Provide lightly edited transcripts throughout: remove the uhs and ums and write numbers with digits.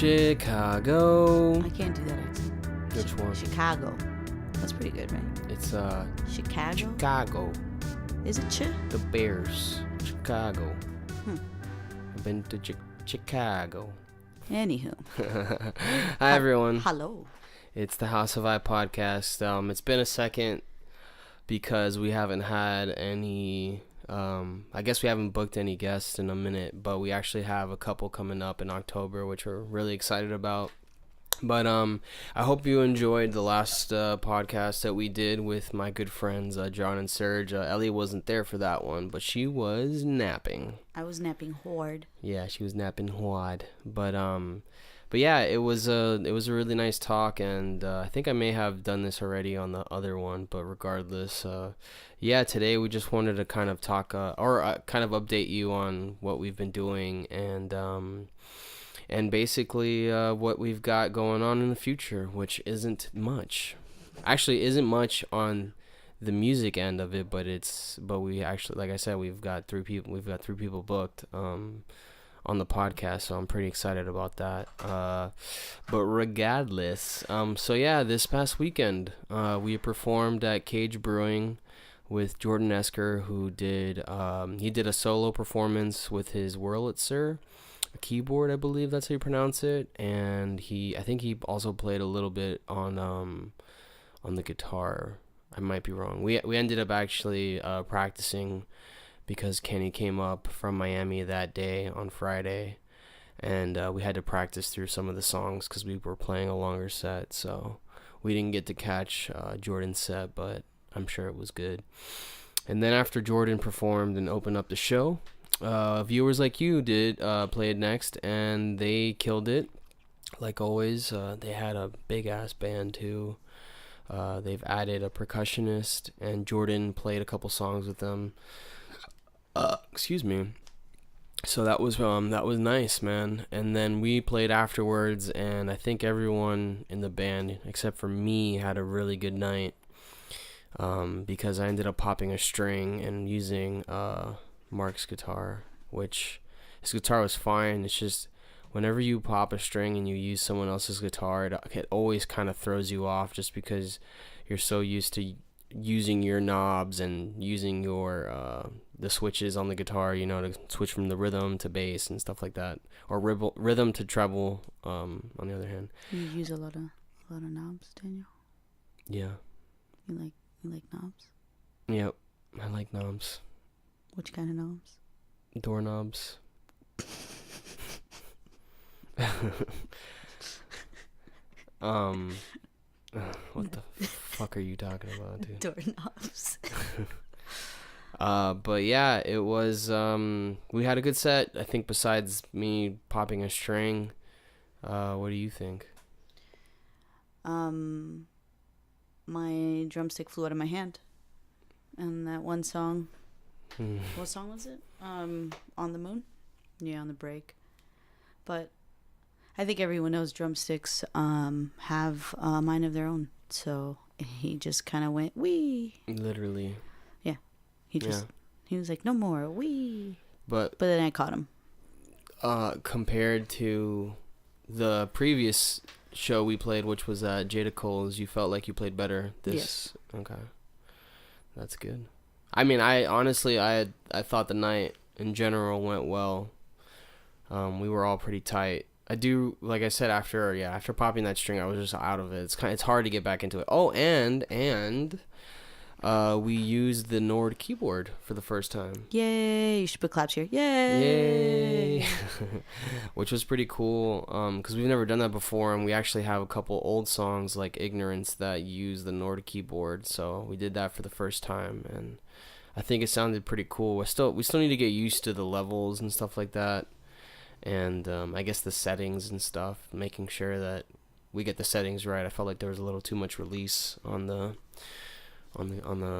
Chicago. I can't do that accent. Which one? Chicago. That's pretty good, right? It's Chicago. Chicago. Is it The Bears. Chicago. Hmm. I've been to Chicago. Anywho. Hi everyone. Hello. It's the House of I podcast. It's been a second because we haven't had any. I guess we haven't booked any guests in a minute, but we actually have a couple coming up in October, which we're really excited about. But I hope you enjoyed the last podcast that we did with my good friends John and Serge. Ellie wasn't there for that one, but she was napping. I was napping hard. Yeah, she was napping hard. But yeah, it was a really nice talk, and I think I may have done this already on the other one, but regardless, yeah, today we just wanted to kind of talk or kind of update you on what we've been doing and basically what we've got going on in the future, which isn't much. Actually, isn't much on the music end of it, but we actually, like I said, we've got three people booked on the podcast, so I'm pretty excited about that. But regardless, so yeah, this past weekend we performed at Cage Brewing with Jordan Esker, who did he did a solo performance with his Wurlitzer a keyboard, I believe that's how you pronounce it, and I think he also played a little bit on the guitar. I might be wrong. We ended up actually practicing because Kenny came up from Miami that day on Friday, and we had to practice through some of the songs because we were playing a longer set, so we didn't get to catch Jordan's set, but I'm sure it was good. And then after Jordan performed and opened up the show, viewers like you did play it next, and they killed it like always. They had a big ass band too. They've added a percussionist, and Jordan played a couple songs with them. Excuse me. So that was nice, man. And then we played afterwards, and I think everyone in the band except for me had a really good night, because I ended up popping a string and using Mark's guitar, which his guitar was fine. It's just whenever you pop a string and you use someone else's guitar, it always kind of throws you off, just because you're so used to using your knobs and using your the switches on the guitar, to switch from the rhythm to bass and stuff like that, or rhythm to treble. On the other hand, you use a lot of knobs, Daniel. Yeah. You like knobs? Yep, I like knobs. Which kind of knobs? Doorknobs. What the fuck are you talking about, dude? Doorknobs. But yeah, it was, we had a good set, I think, besides me popping a string. What do you think? My drumstick flew out of my hand. And that one song, what song was it? On the Moon? Yeah, on the break. But I think everyone knows drumsticks have a mind of their own. So he just kind of went, wee. Literally. Yeah. He was like, no more, wee. But then I caught him. Compared to the previous show we played, which was at Jada Cole's, you felt like you played better this? Yes. Okay. That's good. I mean, I thought the night in general went well. We were all pretty tight. I do, like I said, after popping that string, I was just out of it. It's hard to get back into it. Oh, and we used the Nord keyboard for the first time. Yay! You should put claps here. Yay! Which was pretty cool, because we've never done that before, and we actually have a couple old songs like Ignorance that use the Nord keyboard, so we did that for the first time, and I think it sounded pretty cool. We still need to get used to the levels and stuff like that, and I guess the settings and stuff, making sure that we get the settings right. I felt like there was a little too much release on the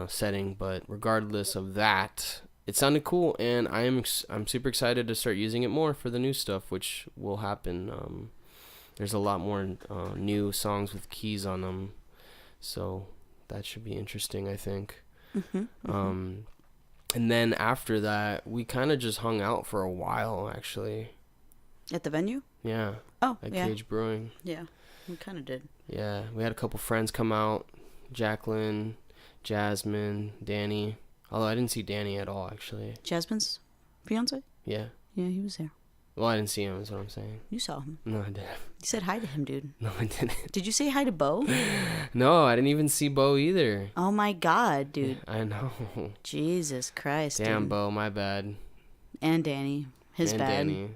setting, but regardless of that, it sounded cool, and I'm super excited to start using it more for the new stuff, which will happen. There's a lot more new songs with keys on them, so that should be interesting, I think. And then after that, we kind of just hung out for a while, actually. At the venue? Yeah. Oh, At yeah. Cage Brewing. Yeah, we kind of did. Yeah, we had a couple friends come out. Jacqueline, Jasmine, Danny. Although I didn't see Danny at all, actually. Jasmine's fiance? Yeah. Yeah, he was there. Well, I didn't see him, is what I'm saying. You saw him. No, I didn't. You said hi to him, dude. No, I didn't. Did you say hi to Bo? No, I didn't even see Bo either. Oh my God, dude. I know. Jesus Christ. Damn, dude. Bo, my bad. And Danny. His And bad. Danny.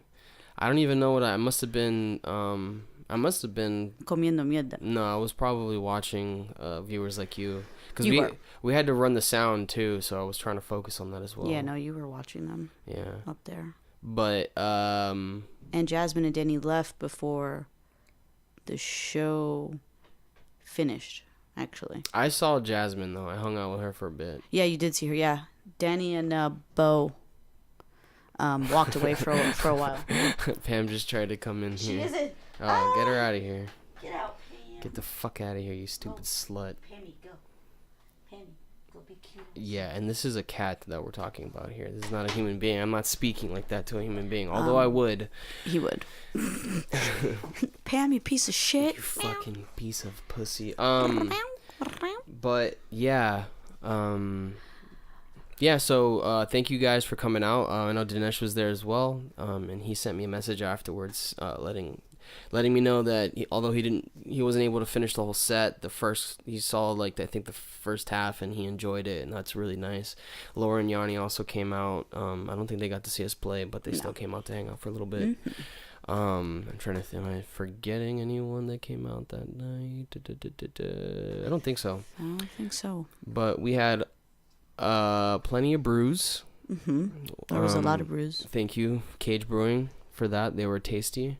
I don't even know what I must have been. I must have been. Comiendo mierda. No, I was probably watching viewers like you. Because You were. we had to run the sound too, so I was trying to focus on that as well. Yeah, no, you were watching them. Yeah. Up there. But And Jasmine and Danny left before the show finished, actually. I saw Jasmine though. I hung out with her for a bit. Yeah, you did see her. Yeah, Danny and Bo walked away for a while. Pam just tried to come in She here. isn't. Oh, get her out of here. Get out, Pam. Get the fuck out of here, you stupid slut. Pammy, go. Pammy, go be cute. Yeah, and this is a cat that we're talking about here. This is not a human being. I'm not speaking like that to a human being, although I would. He would. Pam, you piece of shit. You fucking piece of pussy. But yeah, yeah. So thank you guys for coming out. I know Dinesh was there as well, and he sent me a message afterwards, letting me know that although he wasn't able to finish the whole set. He saw I think the first half, and he enjoyed it, and that's really nice. Laura and Yanni also came out. I don't think they got to see us play, but they still came out to hang out for a little bit. Mm-hmm. I'm trying to think. Am I forgetting anyone that came out that night? I don't think so. I don't think so. But we had plenty of brews. Mm-hmm. There was a lot of brews. Thank you, Cage Brewing, for that. They were tasty.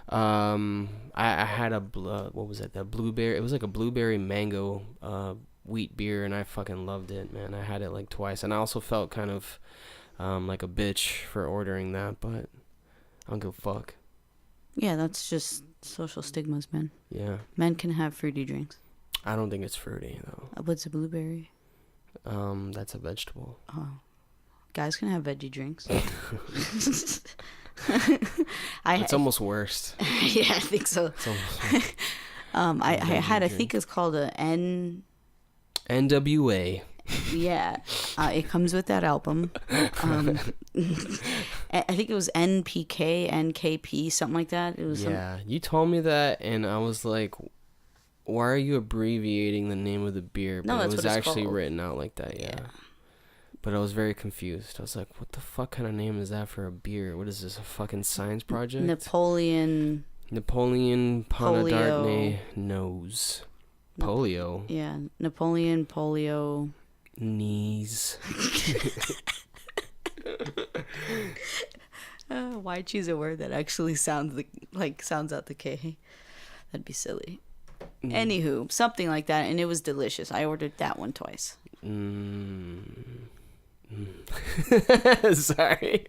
I had what was it? That blueberry. It was like a blueberry mango wheat beer, and I fucking loved it, man. I had it like twice, and I also felt kind of like a bitch for ordering that, but I don't give a fuck. Yeah, that's just social stigmas, man. Yeah. Men can have fruity drinks. I don't think it's fruity though. What's a blueberry? That's a vegetable. Oh, guys can have veggie drinks. It's almost worse. Yeah, I think so. It's almost worse. I had, I think it's called a NWA. Yeah, it comes with that album. I think it was NPK, NKP, something like that. It was. Yeah, you told me that, and I was like, "Why are you abbreviating the name of the beer?" But No, that's it was what it's actually called. written out like that. Yeah. But I was very confused. I was like, "What the fuck kind of name is that for a beer? What is this? A fucking science project?" Napoleon Ponadartne knows. Polio. Yeah, Napoleon polio. Knees. Why choose a word that actually sounds out the K? That'd be silly. Anywho, something like that, and it was delicious. I ordered that one twice. Sorry.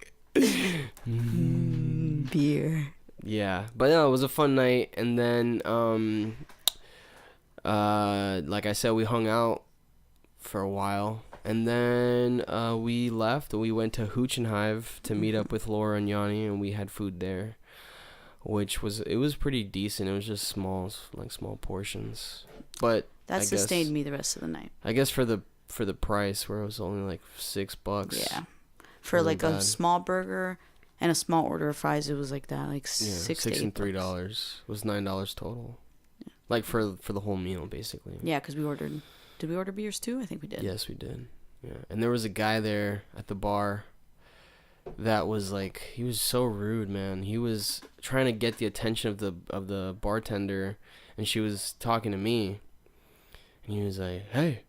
Beer. Yeah, but no, it was a fun night, and then like I said, we hung out for a while, and then we left. We went to Hooch and Hive to meet up with Laura and Yanni, and we had food there, which was pretty decent. It was just small portions, but That sustained me the rest of the night. I guess for the price, where it was only like $6. Yeah, for like a small burger and a small order of fries, it was like that, like $6 and $3 was $9 total. Yeah. Like for the whole meal, basically. Yeah, because we ordered. Did we order beers too? I think we did. Yes, we did. Yeah, and there was a guy there at the bar that was like, he was so rude, man. He was trying to get the attention of the bartender, and she was talking to me, and he was like, hey,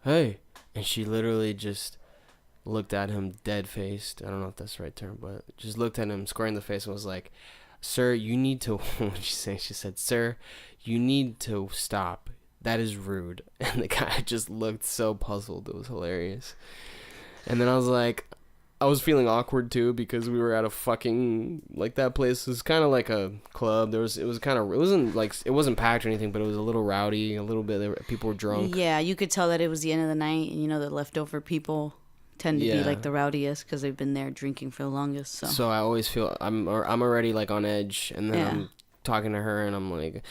and she literally just looked at him dead-faced. I don't know if that's the right term, but just looked at him square in the face and was like, sir, you need to, what did she say? She said, sir, you need to stop. That is rude. And the guy just looked so puzzled. It was hilarious. And then I was like, I was feeling awkward too, because we were at a fucking, like, that place was kind of like a club. It wasn't packed or anything, but it was a little rowdy, a little bit. People were drunk. Yeah, you could tell that it was the end of the night, and the leftover people tend to be like the rowdiest because they've been there drinking for the longest. So I always feel I'm already like on edge, and then I'm talking to her, and I'm like,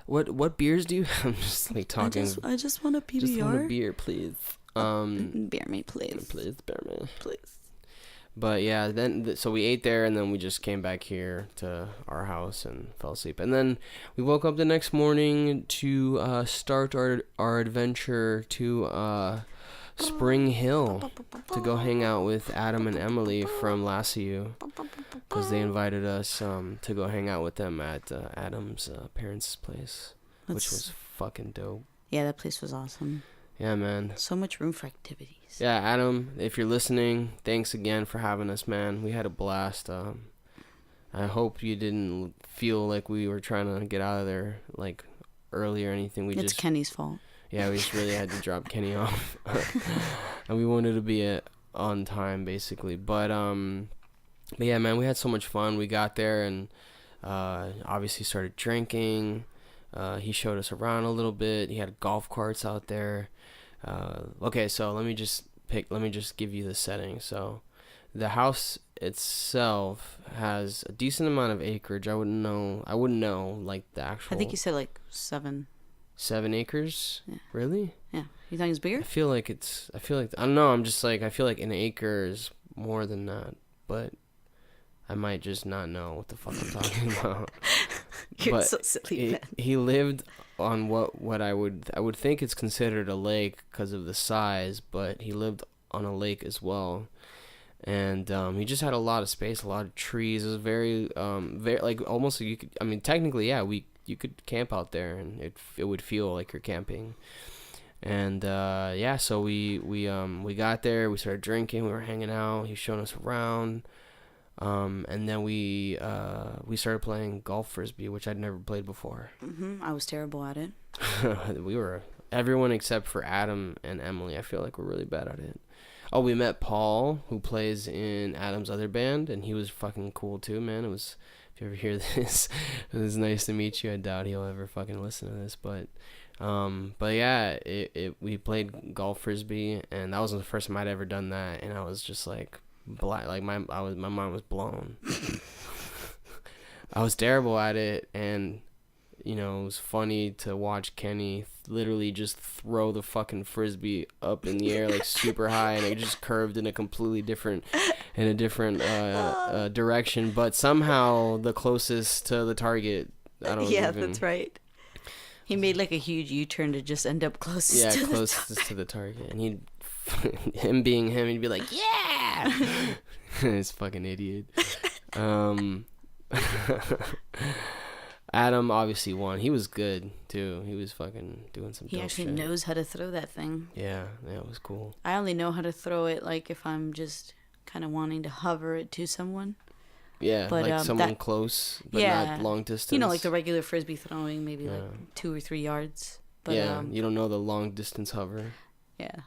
what beers do you? I'm just like talking. I just want a PBR. Just want a beer, please. Beer me, please. Please, beer me, please. But yeah, then so we ate there, and then we just came back here to our house and fell asleep. And then we woke up the next morning to start our adventure to Spring Hill to go hang out with Adam and Emily from Lassiu, because they invited us to go hang out with them at Adam's parents' place, which was fucking dope. Yeah, that place was awesome. Yeah, man. So much room for activities. Yeah, Adam, if you're listening, thanks again for having us, man. We had a blast. I hope you didn't feel like we were trying to get out of there like early or anything. It's Kenny's fault. Yeah, we just really had to drop Kenny off, and we wanted to be on time, basically. But yeah, man, we had so much fun. We got there and obviously started drinking. He showed us around a little bit. He had golf carts out there. Okay, so let me just give you the setting. So the house itself has a decent amount of acreage. I wouldn't know like the actual. I think you said like 7 acres. Yeah. Really? Yeah. You think it's bigger? I feel like I don't know. I'm just like, I feel like an acre is more than that, but I might just not know what the fuck I'm talking about. You're so silly, man. He lived on what I would think it's considered a lake because of the size, but he lived on a lake as well, and he just had a lot of space, a lot of trees. It was very like almost you could. I mean, technically, yeah, you could camp out there, and it would feel like you're camping. And yeah, so we got there. We started drinking. We were hanging out. He showed us around. And then we started playing golf frisbee, which I'd never played before. I was terrible at it. Everyone except for Adam and Emily, I feel like we're really bad at it. Oh, we met Paul, who plays in Adam's other band, and he was fucking cool too, man. It was, if you ever hear this, it was nice to meet you. I doubt he'll ever fucking listen to this, but yeah, we played golf frisbee, and that wasn't the first time I'd ever done that, and I was just like, like my mind was blown. I was terrible at it, and you know, it was funny to watch Kenny literally just throw the fucking frisbee up in the air like super high, and it just curved in a completely different direction, but somehow the closest to the target. That's right. He made like a huge U-turn to just end up closest to the target, and him being him, he'd be like, yeah. This fucking idiot. Adam obviously won. He was good too. He was fucking doing some dope shit. He actually knows how to throw that thing. Yeah, it was cool. I only know how to throw it like if I'm just kind of wanting to hover it to someone. Yeah, but, like someone close, but not long distance. You know, like the regular frisbee throwing, maybe like 2 or 3 yards. But, yeah, you don't know the long distance hover. Yeah.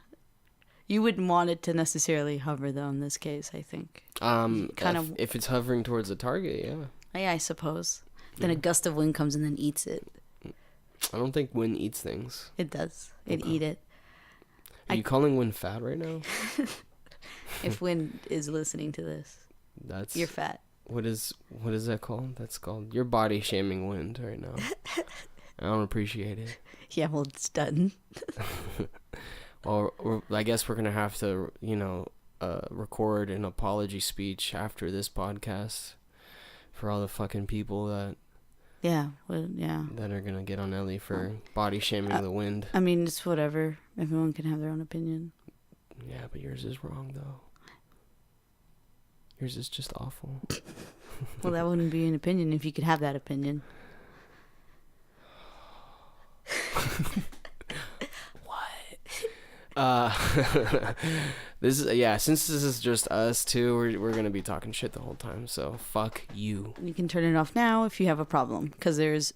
You wouldn't want it to necessarily hover, though, in this case, I think. If it's hovering towards the target, yeah. Yeah, I suppose. Then a gust of wind comes and then eats it. I don't think wind eats things. It does. It'd eat it. Are you calling wind fat right now? If wind is listening to this, you're fat. What is that called? That's called, you're body shaming wind right now. I don't appreciate it. Yeah, well, it's done. Or I guess we're gonna have to, record an apology speech after this podcast for all the fucking people that that are gonna get on Ellie for body shaming the wind. I mean, it's whatever. Everyone can have their own opinion. Yeah, but yours is wrong though. Yours is just awful. Well, that wouldn't be an opinion if you could have that opinion. This is since this is just us two, we're gonna be talking shit the whole time, so fuck you. You can turn it off now if you have a problem, because there's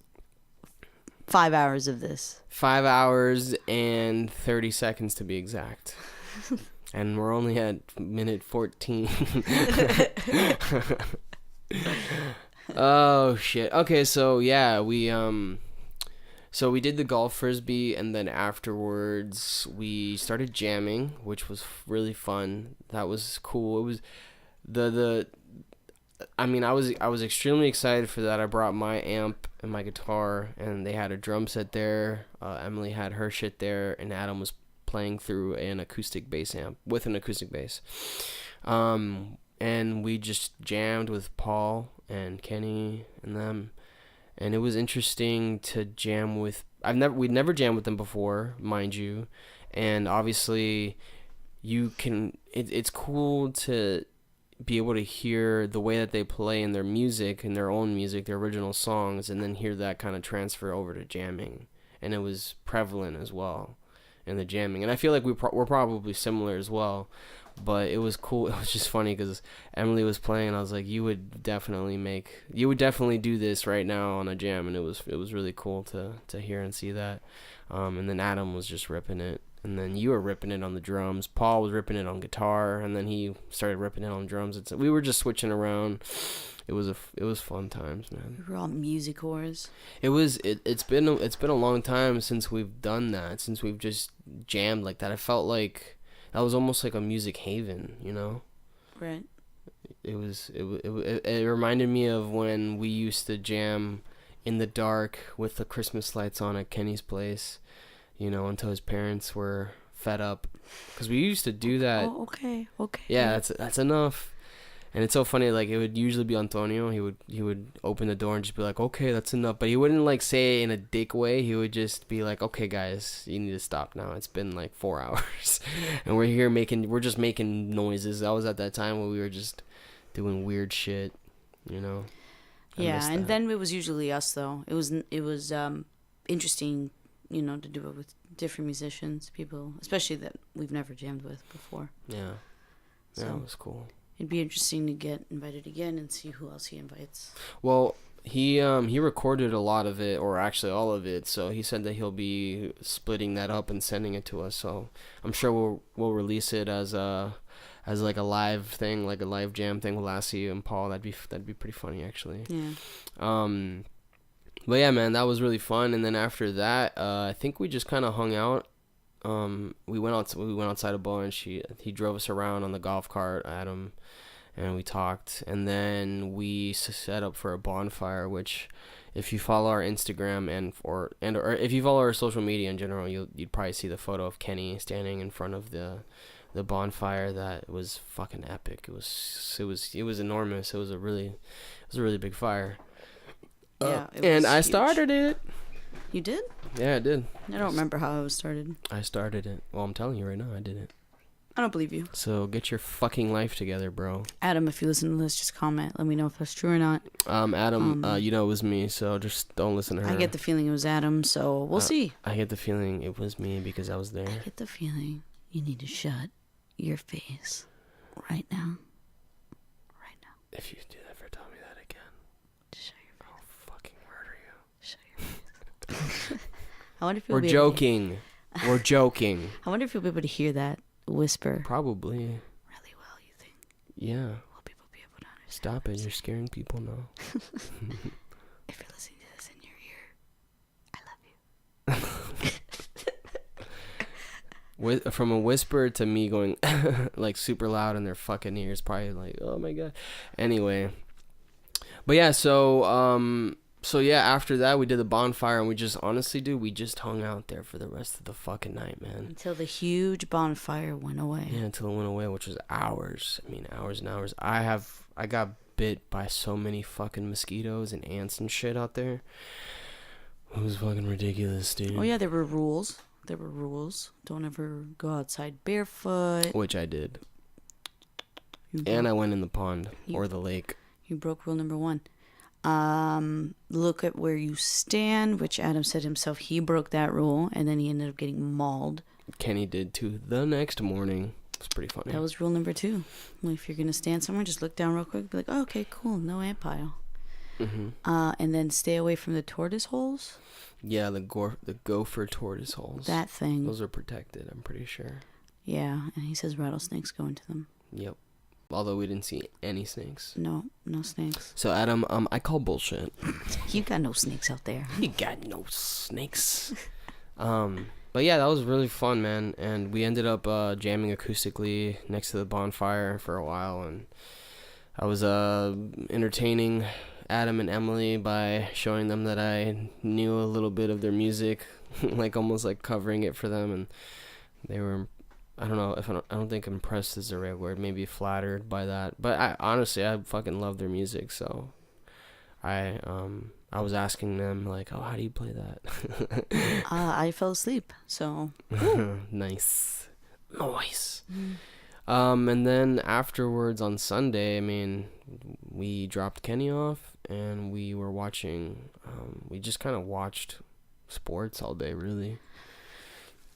5 hours of this. 5 hours and 30 seconds to be exact. And we're only at minute 14. Oh shit. Okay, so yeah, we So we did the golf frisbee, and then afterwards we started jamming, which was really fun. That was cool. It was the I mean, I was extremely excited for that. I brought my amp and my guitar, and they had a drum set there. Emily had her shit there, and Adam was playing through an acoustic bass amp with an acoustic bass. And we just jammed with Paul and Kenny and them, and it was interesting to jam with. We'd never jammed with them before, mind you, and obviously, it's cool to be able to hear the way that they play in their music, in their own music, their original songs, and then hear that kind of transfer over to jamming. And it was prevalent as well in the jamming. And I feel like we're probably similar as well. But it was cool. It was just funny because Emily was playing, and I was like, you would definitely do this right now on a jam. And it was really cool to hear and see that. And then Adam was just ripping it. And then you were ripping it on the drums. Paul was ripping it on guitar, and then he started ripping it on drums. We were just switching around. It was fun times, man. We were all music whores. It's been a long time since we've done that. Since we've just jammed like that. I felt like that was almost like a music haven, you know? Right. It reminded me of when we used to jam in the dark with the Christmas lights on at Kenny's place. You know, until his parents were fed up, because we used to do that. Oh, okay. Yeah, that's enough. And it's so funny. Like, it would usually be Antonio. He would open the door and just be like, "Okay, that's enough." But he wouldn't like say it in a dick way. He would just be like, "Okay, guys, you need to stop now. It's been like 4 hours, and we're just making noises." I was at that time when we were just doing weird shit, you know. Yeah, and then it was usually us though. It was interesting. You know, to do it with different musicians, people, especially that we've never jammed with before. Yeah. So it was cool. It'd be interesting to get invited again and see who else he invites. Well, he recorded a lot of it, or actually all of it, so he said that he'll be splitting that up and sending it to us. So I'm sure we'll release it as like a live thing, like a live jam thing with Lassie and Paul. That'd be pretty funny, actually. Yeah. But yeah, man, that was really fun. And then after that, I think we just kind of hung out. We went outside a bunch. He drove us around on the golf cart, Adam, and we talked. And then we set up for a bonfire, which, if you follow our Instagram or if you follow our social media in general, you'd probably see the photo of Kenny standing in front of the bonfire. That was fucking epic. It was enormous. It was a really big fire. Yeah, and I started it. You did? Yeah, I did. I don't remember how it was started. I started it. Well, I'm telling you right now, I did it. I don't believe you. So get your fucking life together, bro. Adam, if you listen to this, just comment. Let me know if that's true or not. Adam, you know it was me, so just don't listen to her. I get the feeling it was Adam, so we'll see. I get the feeling it was me because I was there. I get the feeling you need to shut your face right now. Right now. If you do ever tell me that again, shut your face. I'll fucking murder you. Shut your face. I wonder if We're joking. We're joking. I wonder if you'll be able to hear that whisper. Probably. Really well, you think? Yeah. Will people be able to understand? Stop it. You're scaring people now. If you're listening to this in your ear, I love you. From a whisper to me going like super loud in their fucking ears, probably like, oh my god. Anyway. But yeah, so yeah, after that we did the bonfire, and we just hung out there for the rest of the fucking night, man. Until the huge bonfire went away. Yeah, until it went away, which was hours. I mean, hours and hours. I got bit by so many fucking mosquitoes and ants and shit out there. It was fucking ridiculous, dude. Oh yeah, there were rules. Don't ever go outside barefoot. Which I did. And I went in the pond or the lake. You broke rule number 1. Look at where you stand, which Adam said himself he broke that rule, and then he ended up getting mauled. Kenny did too the next morning. It was pretty funny. That was rule number 2. Well, if you're gonna stand somewhere, just look down real quick, be like, oh, okay, cool, no ant pile. Mm-hmm. And then stay away from the tortoise holes. Yeah, the gopher tortoise holes. That thing. Those are protected, I'm pretty sure. Yeah, and he says rattlesnakes go into them. Yep. Although we didn't see any snakes. No snakes. So Adam, I call bullshit. You got no snakes out there. You got no snakes. But yeah, that was really fun, man. And we ended up jamming acoustically next to the bonfire for a while, and I was entertaining Adam and Emily by showing them that I knew a little bit of their music, like almost like covering it for them, and they were, I don't know if I don't think impressed is the right word, maybe flattered by that. But I fucking love their music, so I was asking them like, oh, how do you play that? I fell asleep, so nice. And then afterwards on Sunday, I mean, we dropped Kenny off and we were watching, we just kind of watched sports all day, really.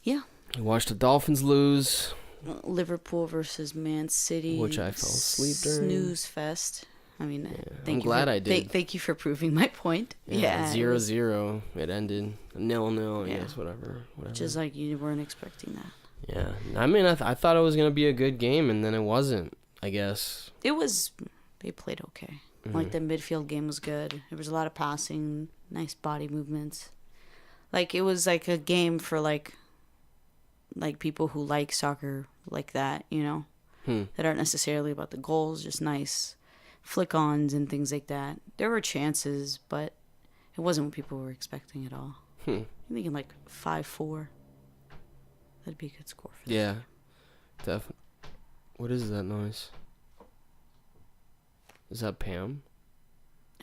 Yeah. We watched the Dolphins lose. Liverpool versus Man City. Which I fell asleep during. Snooze fest. I mean, yeah. I'm glad I did. Thank you for proving my point. Yeah, 0-0. It ended 0-0. Yeah. Yes, whatever. Just like you weren't expecting that. Yeah, I mean, I thought it was gonna be a good game, and then it wasn't. I guess it was. They played okay. Mm-hmm. Like the midfield game was good. There was a lot of passing, nice body movements. Like it was like a game for like people who like soccer like that, you know, that aren't necessarily about the goals, just nice flick-ons and things like that. There were chances, but it wasn't what people were expecting at all. I'm thinking like 5-4. That'd be a good score for that. Yeah, definitely. What is that noise? Is that Pam?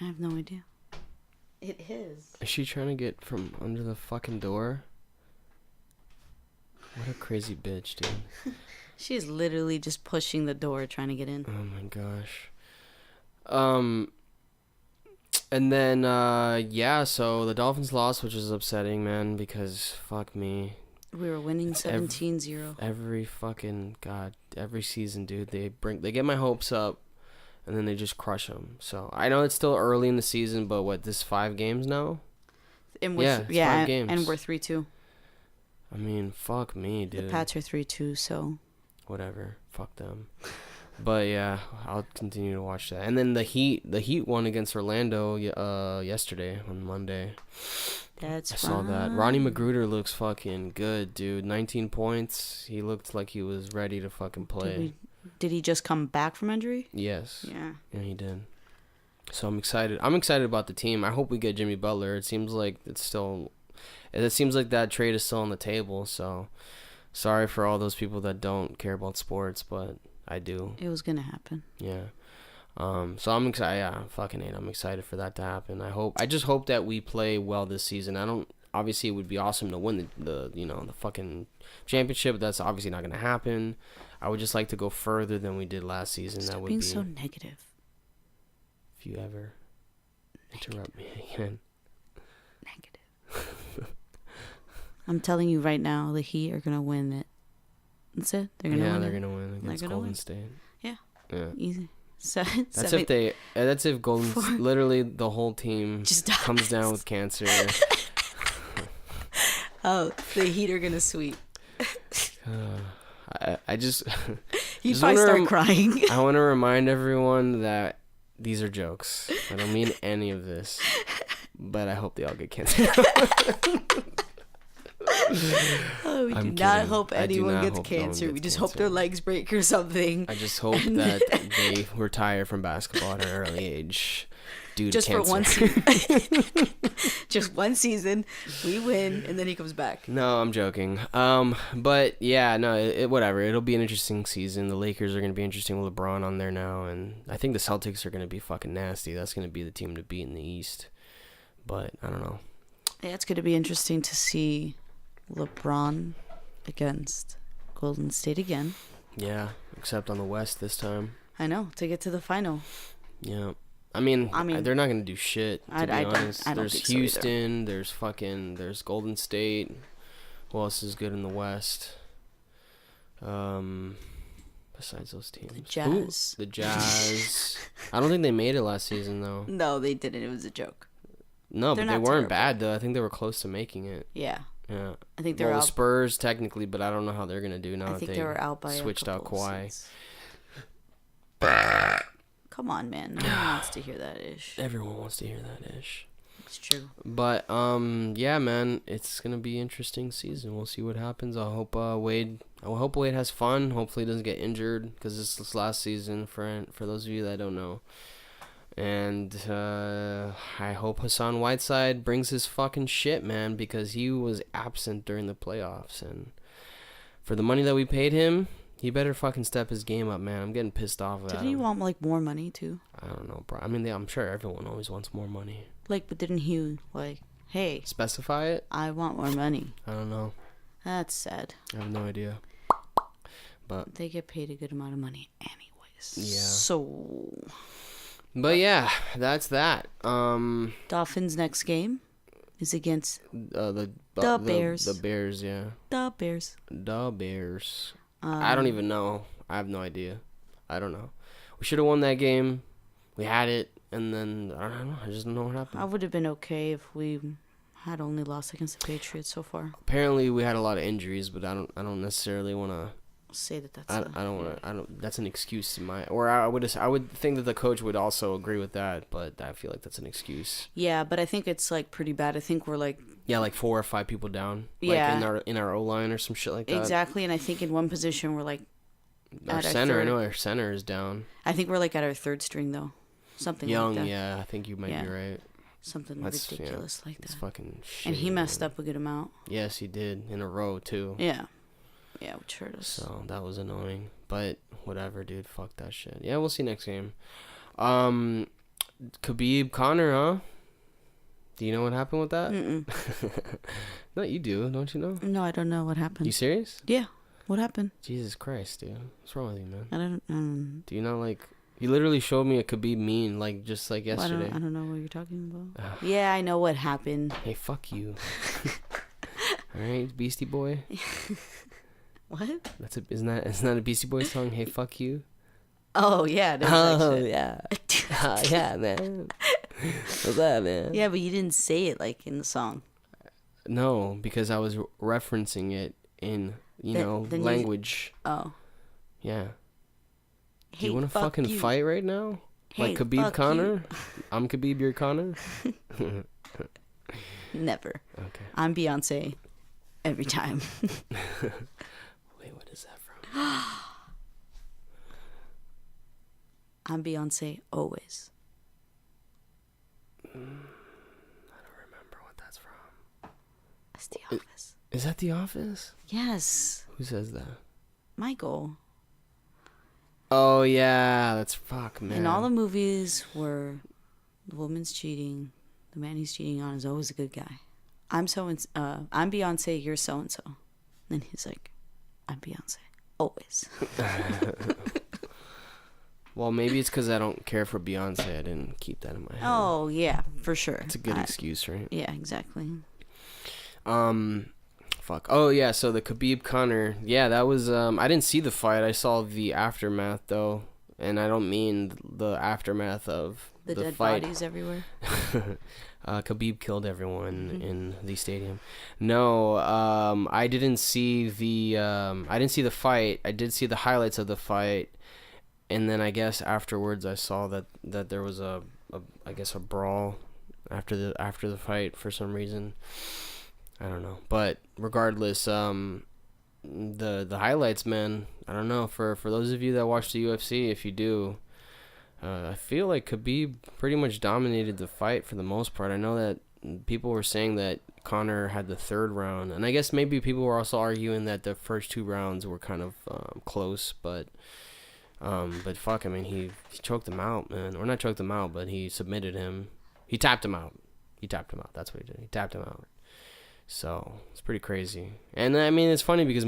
I have no idea. It is. Is she trying to get from under the fucking door? What a crazy bitch, dude. She is literally just pushing the door trying to get in. Oh my gosh. And then, yeah, so the Dolphins lost, which is upsetting, man, because fuck me. We were winning 17-0. Every season, dude, they get my hopes up, and then they just crush them. So I know it's still early in the season, but this 5 games now? And we're 5 games. And we're 3-2. I mean, fuck me, dude. The Pats are 3-2, so whatever, fuck them. But yeah, I'll continue to watch that. And then the Heat won against Orlando yesterday on Monday. I saw that. Ronnie Magruder looks fucking good, dude. 19 points. He looked like he was ready to fucking play. Did he just come back from injury? Yes. Yeah. Yeah, he did. So I'm excited. I'm excited about the team. I hope we get Jimmy Butler. It seems like that trade is still on the table. So sorry for all those people that don't care about sports, but I do. It was gonna happen. Yeah. So I'm excited. Yeah, I'm excited for that to happen. I just hope that we play well this season. Obviously it would be awesome to win the fucking championship, but that's obviously not gonna happen. I would just like to go further than we did last season. Stop that would being be so negative. If you ever interrupt me again. Negative. I'm telling you right now, the Heat are gonna win it. That's it. They're gonna win. Yeah, they're gonna win against Golden State. Yeah. Yeah. Easy. That's if Golden literally the whole team just comes down with cancer. Oh, the Heat are gonna sweep. I just you'd probably start crying. I want to remind everyone that these are jokes. I don't mean any of this, but I hope they all get cancer. Oh, we do not hope anyone gets cancer. We just hope their legs break or something. I just hope that they retire from basketball at an early age due to cancer. Just one season, we win, and then he comes back. No, I'm joking. But yeah, no, whatever. It'll be an interesting season. The Lakers are going to be interesting with LeBron on there now, and I think the Celtics are going to be fucking nasty. That's going to be the team to beat in the East. But I don't know. Yeah, it's going to be interesting to see LeBron against Golden State again. Yeah, except on the West this time. I know, to get to the final. Yeah. I mean they're not going to do shit, to be honest. I don't there's think Houston, so there's Golden State. Who else is good in the West? Besides those teams. The Jazz. The Jazz. I don't think they made it last season, though. No, they didn't. It was a joke. No, but they weren't bad, though. I think they were close to making it. Yeah. Yeah. I think they were out. The Spurs, technically, but I don't know how they're going to do now that they were out by switched out Kawhi. Come on, man. No one wants to hear that ish. Everyone wants to hear that ish. It's true. But yeah, man, it's gonna be an interesting season. We'll see what happens. I hope Wade has fun. Hopefully, he doesn't get injured because this is last season. For those of you that don't know, and I hope Hassan Whiteside brings his fucking shit, man, because he was absent during the playoffs, and for the money that we paid him, he better fucking step his game up, man. I'm getting pissed off at him. Didn't he want like more money too? I don't know, bro. I mean, I'm sure everyone always wants more money. Like, but didn't he like, hey, specify it? I want more money. I don't know. That's sad. I have no idea. But they get paid a good amount of money anyways. Yeah. So. But yeah, that's that. Dolphins' next game is against the Bears. The Bears, yeah. The Bears. The Bears. I don't even know. I have no idea. I don't know. We should have won that game. We had it, and then I don't know. I just don't know what happened. I would have been okay if we had only lost against the Patriots so far. Apparently, we had a lot of injuries, but I don't necessarily want to say that. That's I don't want to. I don't. That's an excuse in my. Or I would think that the coach would also agree with that, but I feel like that's an excuse. Yeah, but I think it's like pretty bad. I think we're like. Yeah, like 4 or 5 people down. Yeah. Like in our O line or some shit like that. Exactly, and I think in one position we're like. Our center, I know our center is down. I think we're like at our third string though, something Young, like that. Yeah, I think you might be right. Something ridiculous like that. It's fucking shit. And he messed up a good amount. Yes, he did in a row too. Yeah, which hurt us. So that was annoying, but whatever, dude. Fuck that shit. Yeah, we'll see next game. Khabib Connor, huh? Do you know what happened with that? No, you do, don't you know? No, I don't know what happened. You serious? Yeah. What happened? Jesus Christ, dude. What's wrong with you, man? I don't. Do you not like? You literally showed me a Khabib meme, like just like yesterday. I don't know what you're talking about. Yeah, I know what happened. Hey, fuck you. All right, Beastie Boy. What? Isn't that a Beastie Boy song? Hey, fuck you. Oh yeah. Yeah. Yeah, man. What's that, man? Yeah, but you didn't say it like in the song. No, because I was referencing it in language. Oh. Yeah. Hey, do you want to fucking fight right now? Hey, like Khabib Connor? I'm Khabib, you're Connor? Never. Okay. I'm Beyonce every time. Wait, what is that from? I'm Beyonce always. I don't remember what that's from. That's The Office. Is that The Office? Yes. Who says that? Michael. Oh, yeah. That's fuck, man. In all the movies where the woman's cheating, the man he's cheating on is always a good guy. I'm Beyonce, you're so-and-so. Then he's like, I'm Beyonce. Always. Well, maybe it's because I don't care for Beyonce. I didn't keep that in my head. Oh, yeah, for sure. It's a good excuse, right? Yeah, exactly. Fuck. Oh, yeah, so the Khabib Connor. Yeah, that was, I didn't see the fight. I saw the aftermath, though. And I don't mean the aftermath of the dead fight. Bodies everywhere. Khabib killed everyone in the stadium. No, I didn't see the fight. I did see the highlights of the fight. And then I guess afterwards I saw that there was a brawl after the fight for some reason. I don't know. But regardless, the highlights, man, I don't know. For those of you that watch the UFC, if you do, I feel like Khabib pretty much dominated the fight for the most part. I know that people were saying that Connor had the third round, and I guess maybe people were also arguing that the first 2 rounds were kind of close, but fuck, I mean, he choked him out, man. Or not choked him out, but he submitted him. He tapped him out. That's what he did. He tapped him out. So it's pretty crazy. And I mean, it's funny because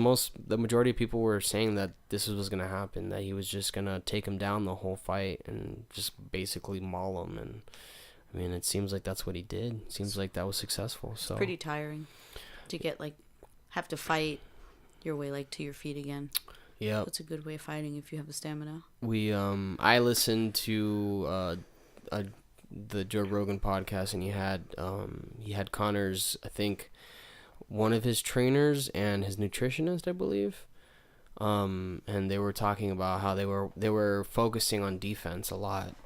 the majority of people were saying that this was going to happen, that he was just going to take him down the whole fight and just basically maul him. And I mean, it seems like that's what he did. It seems like that was successful. So it's pretty tiring to get have to fight your way to your feet again. Yeah, that's a good way of fighting if you have the stamina. I listened to the Joe Rogan podcast, and he had Connor's, I think, one of his trainers and his nutritionist, I believe, and they were talking about how they were focusing on defense a lot,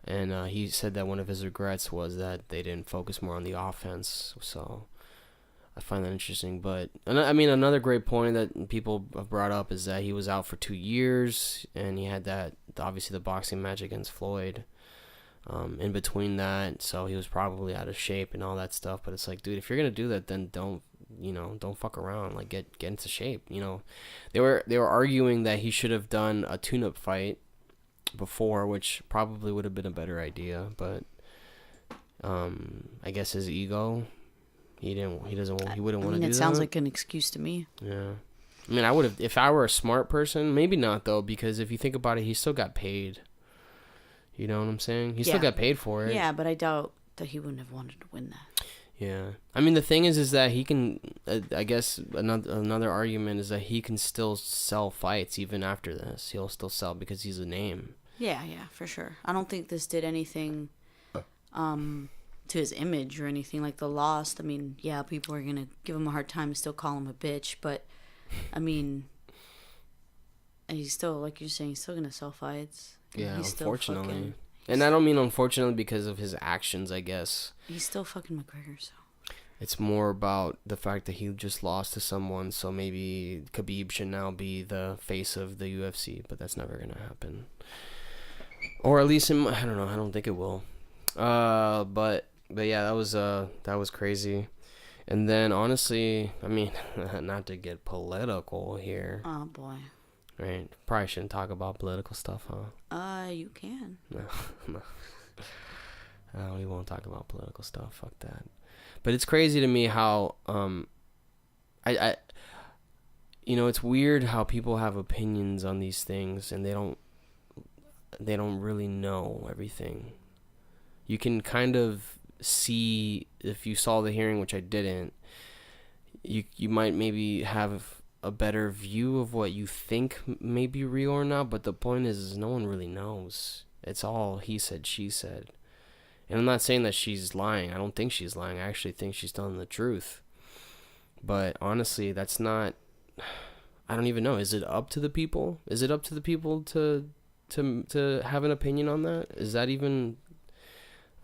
And he said that one of his regrets was that they didn't focus more on the offense. So I find that interesting. But I mean, another great point that people have brought up is that he was out for 2 years, and he had that, obviously, the boxing match against Floyd in between that. So he was probably out of shape and all that stuff. But it's like, dude, if you're gonna do that, then don't fuck around. Like, get into shape. They were arguing that he should have done a tune-up fight before, which probably would have been a better idea. But I guess his ego. He wouldn't want to do that. It sounds like an excuse to me. Yeah. I mean, I would have, if I were a smart person, maybe not though, because if you think about it, he still got paid. You know what I'm saying? He still got paid for it. Yeah, but I doubt that he wouldn't have wanted to win that. Yeah. I mean, the thing is that he can, I guess another argument is that he can still sell fights even after this. He'll still sell because he's a name. Yeah, for sure. I don't think this did anything to his image or anything. Like the loss, I mean, yeah, people are going to give him a hard time and still call him a bitch. But, I mean, he's still, like you're saying, he's still going to sell fights. Yeah, unfortunately. And I don't mean unfortunately because of his actions, I guess. He's still fucking McGregor, so. It's more about the fact that he just lost to someone, so maybe Khabib should now be the face of the UFC, but that's never going to happen. Or at least, I don't know, I don't think it will. But yeah, that was crazy. And then, honestly, I mean, not to get political here. Oh, boy. Right? Probably shouldn't talk about political stuff, huh? You can. No. We won't talk about political stuff. Fuck that. But it's crazy to me how, I it's weird how people have opinions on these things and they don't really know everything. You can kind of see, if you saw the hearing, which I didn't, you might maybe have a better view of what you think may be real or not, but the point is no one really knows. It's all he said, she said. And I'm not saying that she's lying. I don't think she's lying. I actually think she's telling the truth. But honestly, that's not, I don't even know. Is it up to the people? Is it up to the people to have an opinion on that? Is that even,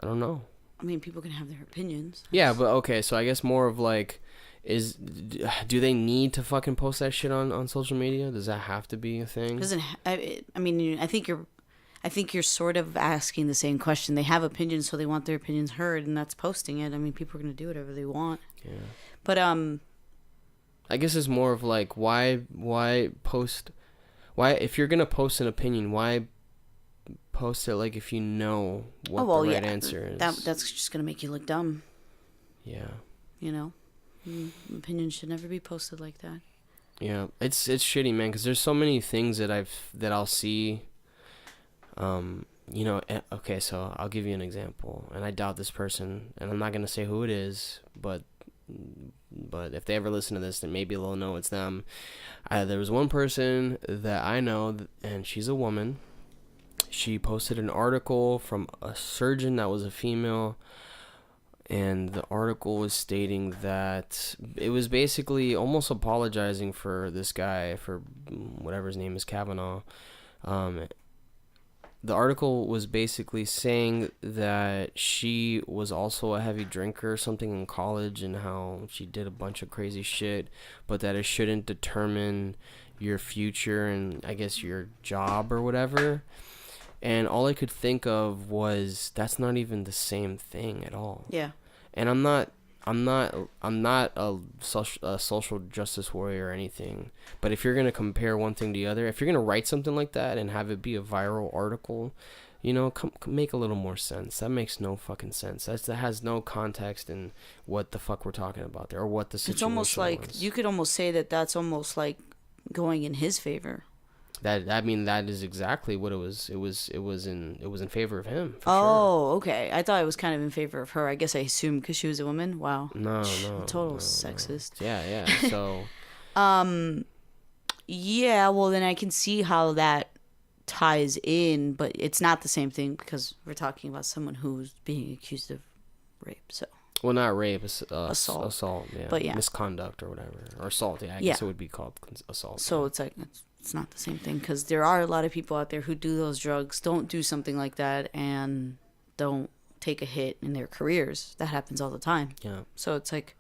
I don't know. I mean, people can have their opinions. Yeah, but okay, so I guess more of like, do they need to fucking post that shit on social media? Does that have to be a thing? I mean, I think you're sort of asking the same question. They have opinions, so they want their opinions heard, and that's posting it. I mean, people are gonna do whatever they want. Yeah. But I guess it's more of like, why post? Why, if you're gonna post an opinion, why post it like if you know what the right answer is? That's just gonna make you look dumb. Yeah. Opinions should never be posted like that. Yeah, it's shitty, man, because there's so many things that I'll see. Okay, so I'll give you an example, and I doubt this person, and I'm not gonna say who it is, but if they ever listen to this, then maybe they'll know it's them. There was one person that I know, and she's a woman. She posted an article from a surgeon that was a female. And the article was stating that it was basically almost apologizing for this guy, for whatever his name is, Kavanaugh. The article was basically saying that she was also a heavy drinker or something in college, and how she did a bunch of crazy shit, but that it shouldn't determine your future and I guess your job or whatever. And all I could think of was, that's not even the same thing at all. Yeah. And I'm not a social justice warrior or anything. But if you're gonna compare one thing to the other, if you're gonna write something like that and have it be a viral article, make a little more sense. That makes no fucking sense. That has no context in what the fuck we're talking about there, or what the situation was. It's almost like you could almost say that that's almost like going in his favor. That is exactly what it was. It was in favor of him. Oh, sure. Okay. I thought it was kind of in favor of her. I guess I assumed because she was a woman. Wow. No. Total sexist. Yeah. So. Yeah. Well, then I can see how that ties in, but it's not the same thing because we're talking about someone who's being accused of rape. So. Well, not rape, assault. Assault, yeah. But yeah. Misconduct or whatever. Or assault, yeah. I guess it would be called assault. So it's like, it's it's not the same thing, because there are a lot of people out there who do those drugs, don't do something like that, and don't take a hit in their careers. That happens all the time. Yeah. So it's like,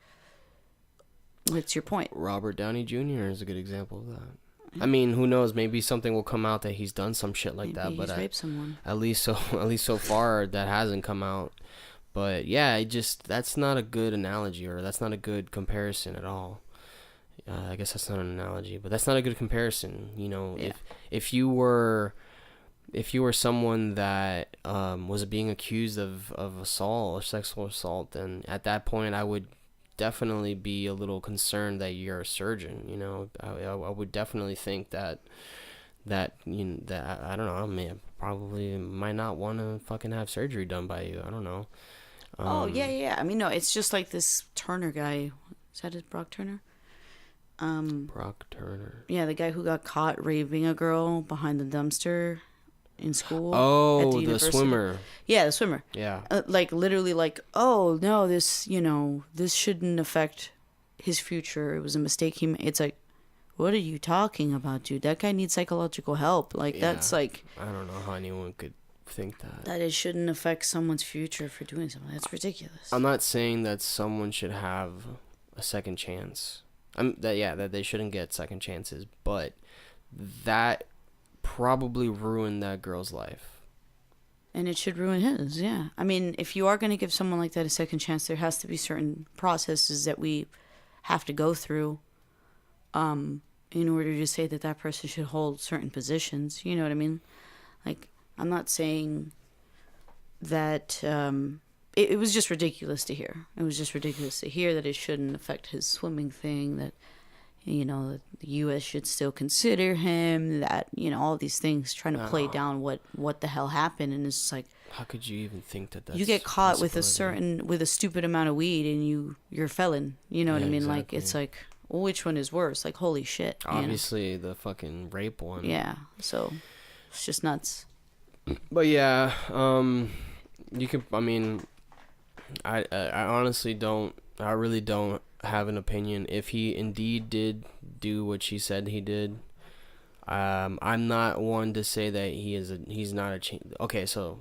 what's your point? Robert Downey Jr. is a good example of that. I mean, who knows? Maybe something will come out that he's done some shit like that. But he's raped someone. At least so far, that hasn't come out. But yeah, that's not a good analogy, or that's not a good comparison at all. I guess that's not an analogy, but that's not a good comparison. You know, Yeah. if you were someone that was being accused of assault or sexual assault, then at that point I would definitely be a little concerned that you're a surgeon. You know, I would definitely think that you know, that I don't know, I might not want to fucking have surgery done by you. I don't know. Yeah. I mean, no, it's just like this Turner guy. Is that his Brock Turner? Brock Turner. Yeah, the guy who got caught raping a girl behind the dumpster in school. Oh, the swimmer. Yeah, the swimmer. Yeah. Like, literally, like, oh, no, this shouldn't affect his future. It was a mistake he made. It's like, what are you talking about, dude? That guy needs psychological help. Like, Yeah. that's like... I don't know how anyone could think that. That it shouldn't affect someone's future for doing something. That's ridiculous. I'm not saying that someone should have a second chance. That they shouldn't get second chances, but that probably ruined that girl's life. And it should ruin his, yeah. I mean, if you are going to give someone like that a second chance, there has to be certain processes that we have to go through in order to say that that person should hold certain positions. You know what I mean? Like, I'm not saying that... It was just ridiculous to hear. It was just ridiculous to hear that it shouldn't affect his swimming thing, that, you know, that the U.S. should still consider him, that, you know, all these things, trying to play down what the hell happened. And it's just like... How could you even think that that's... You get caught with a stupid amount of weed and you're a felon. You know what I mean? Exactly. Like, it's like, well, which one is worse? Like, holy shit. Obviously, the fucking rape one. Yeah, so it's just nuts. But yeah, you could, I mean... I honestly don't. I really don't have an opinion. If he indeed did do what she said he did, I'm not one to say that he's not a okay. So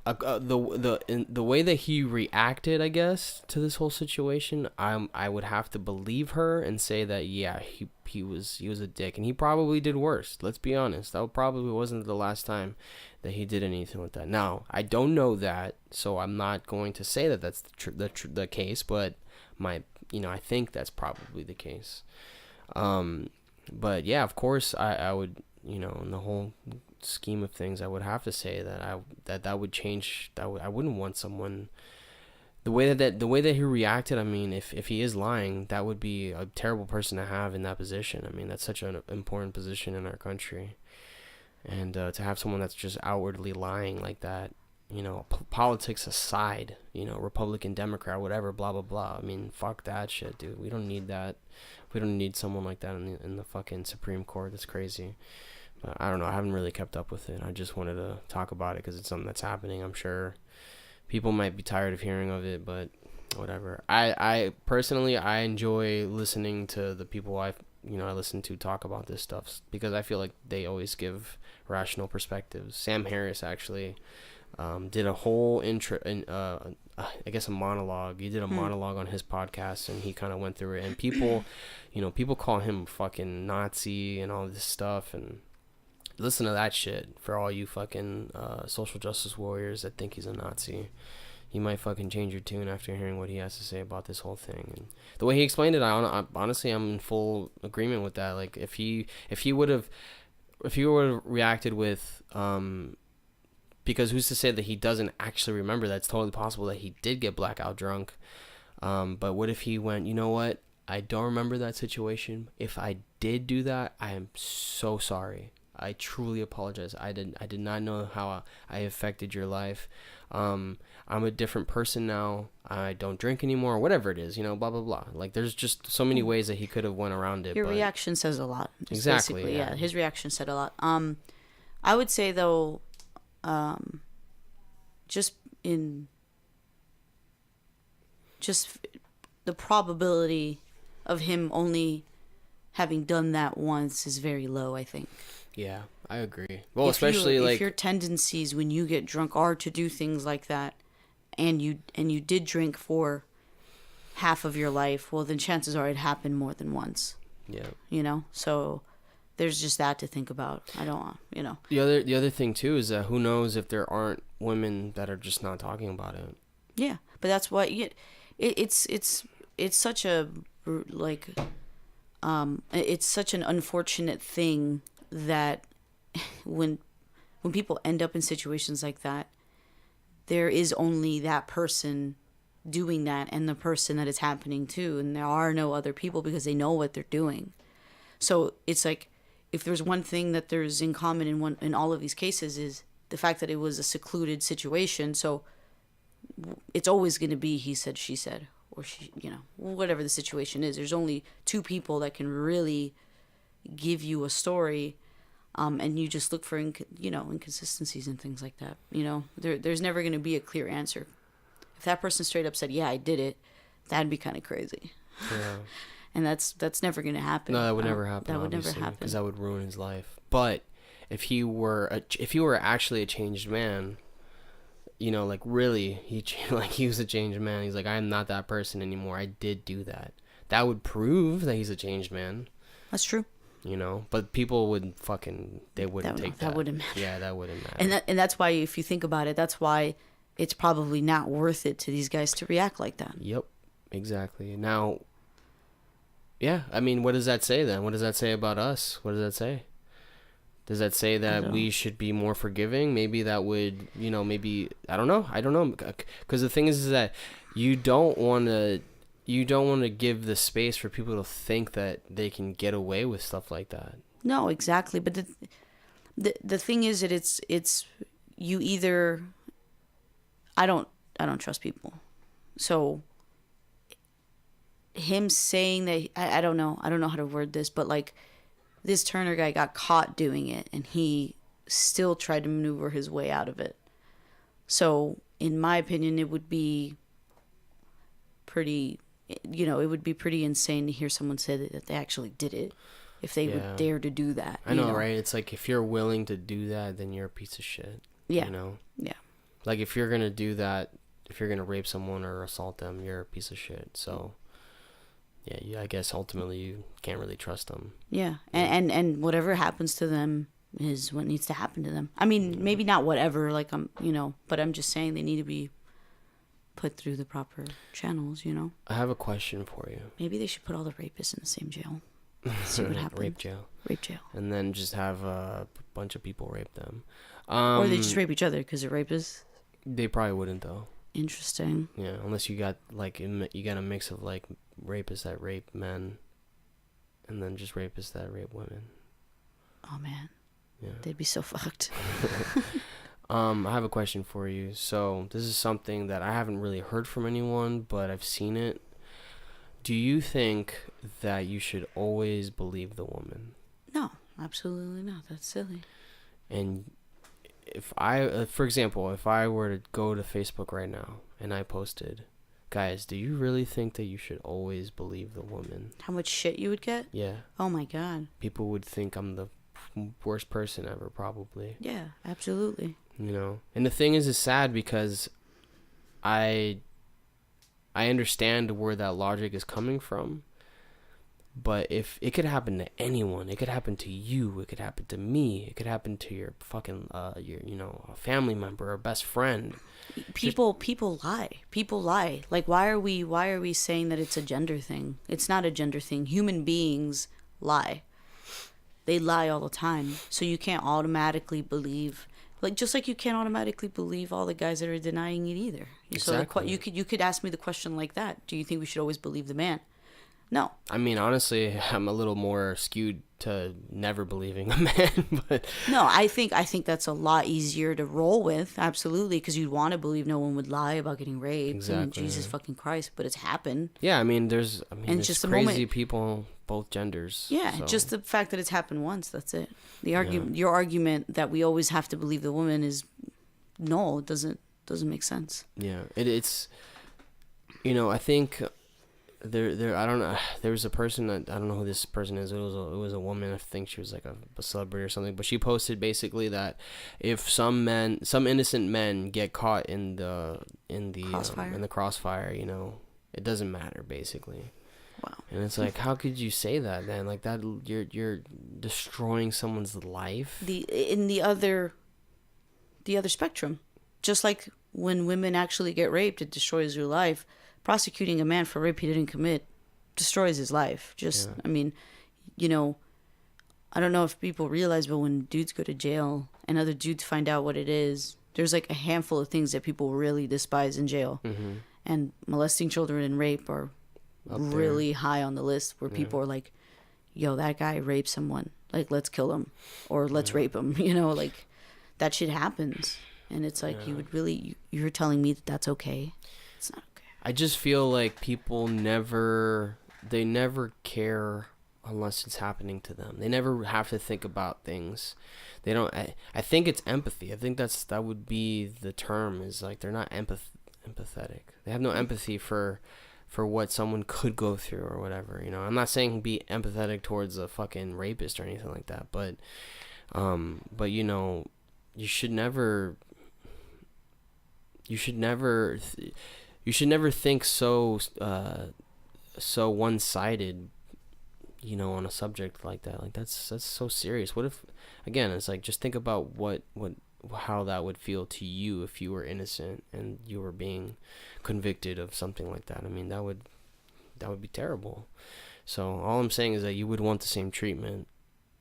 the way that he reacted, I guess, to this whole situation, I would have to believe her and say that yeah, he was a dick, and he probably did worse. Let's be honest. That probably wasn't the last time that he did anything like that. Now, I don't know that, so I'm not going to say that that's the case, but I think that's probably the case. But yeah, of course, I would, you know, in the whole scheme of things, I would have to say that that would change. I wouldn't want someone the way that he reacted. I mean, if he is lying, that would be a terrible person to have in that position. I mean, that's such an important position in our country. And to have someone that's just outwardly lying like that, you know, politics aside, you know, Republican, Democrat, whatever, blah, blah, blah. I mean, fuck that shit, dude. We don't need that. We don't need someone like that in the fucking Supreme Court. That's crazy. But I don't know. I haven't really kept up with it. I just wanted to talk about it because it's something that's happening. I'm sure people might be tired of hearing of it, but whatever. I personally, I enjoy listening to the people I listen to talk about this stuff because I feel like they always give rational perspectives. Sam Harris actually did a whole I guess a monologue. He did a monologue on his podcast, and he kind of went through it. And people, people call him fucking Nazi and all this stuff. And listen to that shit for all you fucking social justice warriors that think he's a Nazi. You might fucking change your tune after hearing what he has to say about this whole thing. And the way he explained it, honestly, I'm in full agreement with that. Like, if he would have reacted with, because who's to say that he doesn't actually remember that? It's totally possible that he did get blackout drunk. But what if he went, you know what? I don't remember that situation. If I did do that, I am so sorry. I truly apologize. I did not know how I affected your life. I'm a different person now. I don't drink anymore. Whatever it is, blah, blah, blah. Like, there's just so many ways that he could have went around it. Your reaction says a lot. Exactly. Yeah. His reaction said a lot. I would say, though, just the probability of him only having done that once is very low, I think. Yeah, I agree. Well, especially if your tendencies when you get drunk are to do things like that, and you did drink for half of your life, well, then chances are it happened more than once. Yeah. You know, so there's just that to think about. I don't, you know. The other thing too is that who knows if there aren't women that are just not talking about it. Yeah, but that's what it's such a like it's such an unfortunate thing that when people end up in situations like that, there is only that person doing that and the person that it's happening to, and there are no other people because they know what they're doing. So it's like, if there's one thing that there's in common in all of these cases is the fact that it was a secluded situation. So it's always going to be he said, she said, or she, you know, whatever the situation is. There's only two people that can really give you a story, and you just look for inconsistencies and things like that. You know, there's never going to be a clear answer. If that person straight up said, "Yeah, I did it," that'd be kind of crazy. Yeah. And that's never going to happen. No, that would never happen. That would never happen because that would ruin his life. But if he were actually a changed man, you know, like really, he was a changed man. He's like, I am not that person anymore. I did do that. That would prove that he's a changed man. That's true. You know, but people wouldn't take that. That wouldn't matter. Yeah, that wouldn't matter. And that's why, if you think about it, that's why it's probably not worth it to these guys to react like that. Yep, exactly. Now, yeah, I mean, what does that say then? What does that say about us? What does that say? Does that say that we should be more forgiving? Maybe that would, you know, maybe, I don't know. Because the thing is that you don't want to give the space for people to think that they can get away with stuff like that. No, exactly. But the thing is that it's you either, I don't trust people. So him saying that, I don't know how to word this, but like, this Turner guy got caught doing it and he still tried to maneuver his way out of it. So in my opinion, it would be pretty, you know, it would be pretty insane to hear someone say that they actually did it, if they would dare to do that. I know, right? It's like, if you're willing to do that, then you're a piece of shit. Yeah. You know? Yeah. Like, if you're going to do that, if you're going to rape someone or assault them, you're a piece of shit. So, yeah, I guess ultimately you can't really trust them. Yeah. And whatever happens to them is what needs to happen to them. I mean, maybe not whatever, like, you know, but I'm just saying they need to be put through the proper channels, you know? I have a question for you. Maybe they should put all the rapists in the same jail. See what happens. Rape jail. And then just have a bunch of people rape them. Or they just rape each other because they're rapists. They probably wouldn't, though. Interesting. Yeah, unless you got a mix of like rapists that rape men, and then just rapists that rape women. Oh man. Yeah. They'd be so fucked. I have a question for you. So this is something that I haven't really heard from anyone, but I've seen it. Do you think that you should always believe the woman? No, absolutely not. That's silly. And for example, if I were to go to Facebook right now and I posted, guys, do you really think that you should always believe the woman? How much shit you would get? Yeah. Oh my God. People would think I'm the worst person ever, probably. Yeah, absolutely. You know, and the thing is, it's sad because I understand where that logic is coming from, but if it could happen to anyone, it could happen to you, it could happen to me, it could happen to your fucking your, you know, a family member or best friend. People lie. Like, why are we saying that it's a gender thing? It's not a gender thing. Human beings lie. They lie all the time. So you can't automatically believe, like, just like you can't automatically believe all the guys that are denying it either. Exactly. So you could ask me the question like that. Do you think we should always believe the man? No. I mean, honestly, I'm a little more skewed to never believing a man, but no, I think that's a lot easier to roll with, absolutely, because you'd want to believe no one would lie about getting raped. Exactly. And Jesus fucking Christ, but it's happened. Yeah, there's just crazy people, both genders. Yeah, so. Just the fact that it's happened once, that's it. Your argument that we always have to believe the woman is no, it doesn't make sense. Yeah, it's, you know, I think there I don't know, there was a person that I don't know who this person is. It was a woman. I think she was like a celebrity or something, but she posted basically that if some innocent men get caught in the crossfire, you know, it doesn't matter basically. Wow. And it's like, how could you say that then? Like that, you're destroying someone's life. The other spectrum, just like when women actually get raped, it destroys their life. Prosecuting a man for rape he didn't commit destroys his life. I mean, you know, I don't know if people realize, but when dudes go to jail and other dudes find out what it is, there's like a handful of things that people really despise in jail. Mm-hmm. And molesting children and rape are really high on the list, where people are like, yo, that guy raped someone. Like, let's kill him or let's rape him. You know, like that shit happens. And it's like, you're telling me that that's okay? It's not okay. I just feel like people never care unless it's happening to them. They never have to think about things. They don't. I think it's empathy. I think that would be the term. Is like they're not empathetic. They have no empathy for what someone could go through or whatever. You know, I'm not saying be empathetic towards a fucking rapist or anything like that. But you know, you should never think so one-sided, you know, on a subject like that. Like that's so serious. What if, again, it's like, just think about how that would feel to you if you were innocent and you were being convicted of something like that. I mean, that would be terrible. So all I'm saying is that you would want the same treatment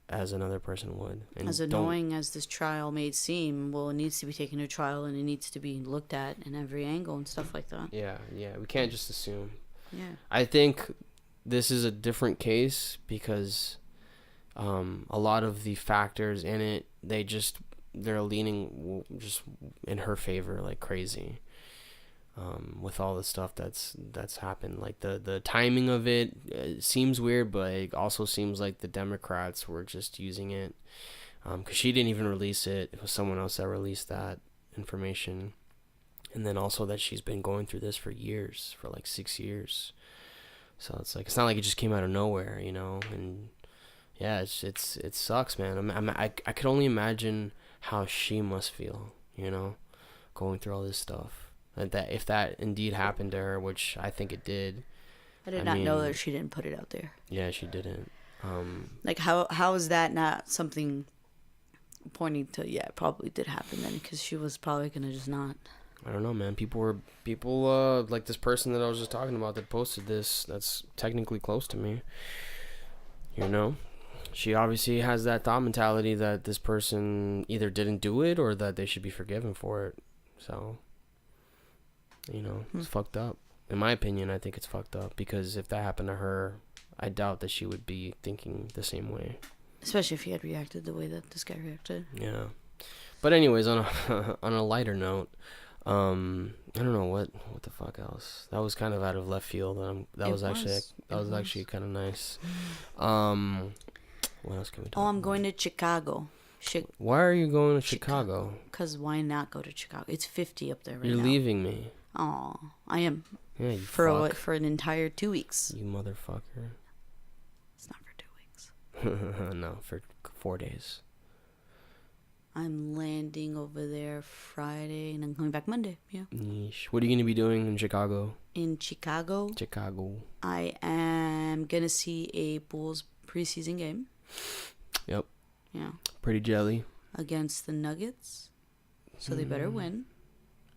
as another person would. And as annoying as this trial may seem, well, it needs to be taken to trial and it needs to be looked at in every angle and stuff like that. Yeah, we can't just assume. Yeah. I think this is a different case because a lot of the factors in it, they're leaning just in her favor like crazy. With all the stuff that's happened, like the timing of it seems weird, but it also seems like the Democrats were just using it, because she didn't even release it. It was someone else that released that information, and then also that she's been going through this for years, for like 6 years. So it's like, it's not like it just came out of nowhere, you know. And yeah, it sucks, man. I could only imagine how she must feel, you know, going through all this stuff. That if that indeed happened to her, which I think it did. I did not know that she didn't put it out there. Yeah, she didn't. Like how is that not something pointing to, yeah, it probably did happen then, because she was probably gonna just not. I don't know, man. People like this person that I was just talking about that posted this, that's technically close to me, you know. She obviously has that thought mentality that this person either didn't do it or that they should be forgiven for it. So, you know, it's fucked up. In my opinion, I think it's fucked up, because if that happened to her, I doubt that she would be thinking the same way. Especially if he had reacted the way that this guy reacted. Yeah. But anyways, on a lighter note, I don't know what the fuck else. That was kind of out of left field. That was actually kind of nice. What else can we talk about? I'm going to Chicago. Why are you going to Chicago? Because why not go to Chicago? It's 50 up there right now. You're leaving me. Oh, I am. Yeah, you for an entire 2 weeks. You motherfucker. It's not for 2 weeks. No, for 4 days. I'm landing over there Friday and I'm coming back Monday. Yeah. Yeesh. What are you going to be doing in Chicago? In Chicago, I am going to see a Bulls preseason game. Yep. Yeah. Pretty jelly. Against the Nuggets. So they better win.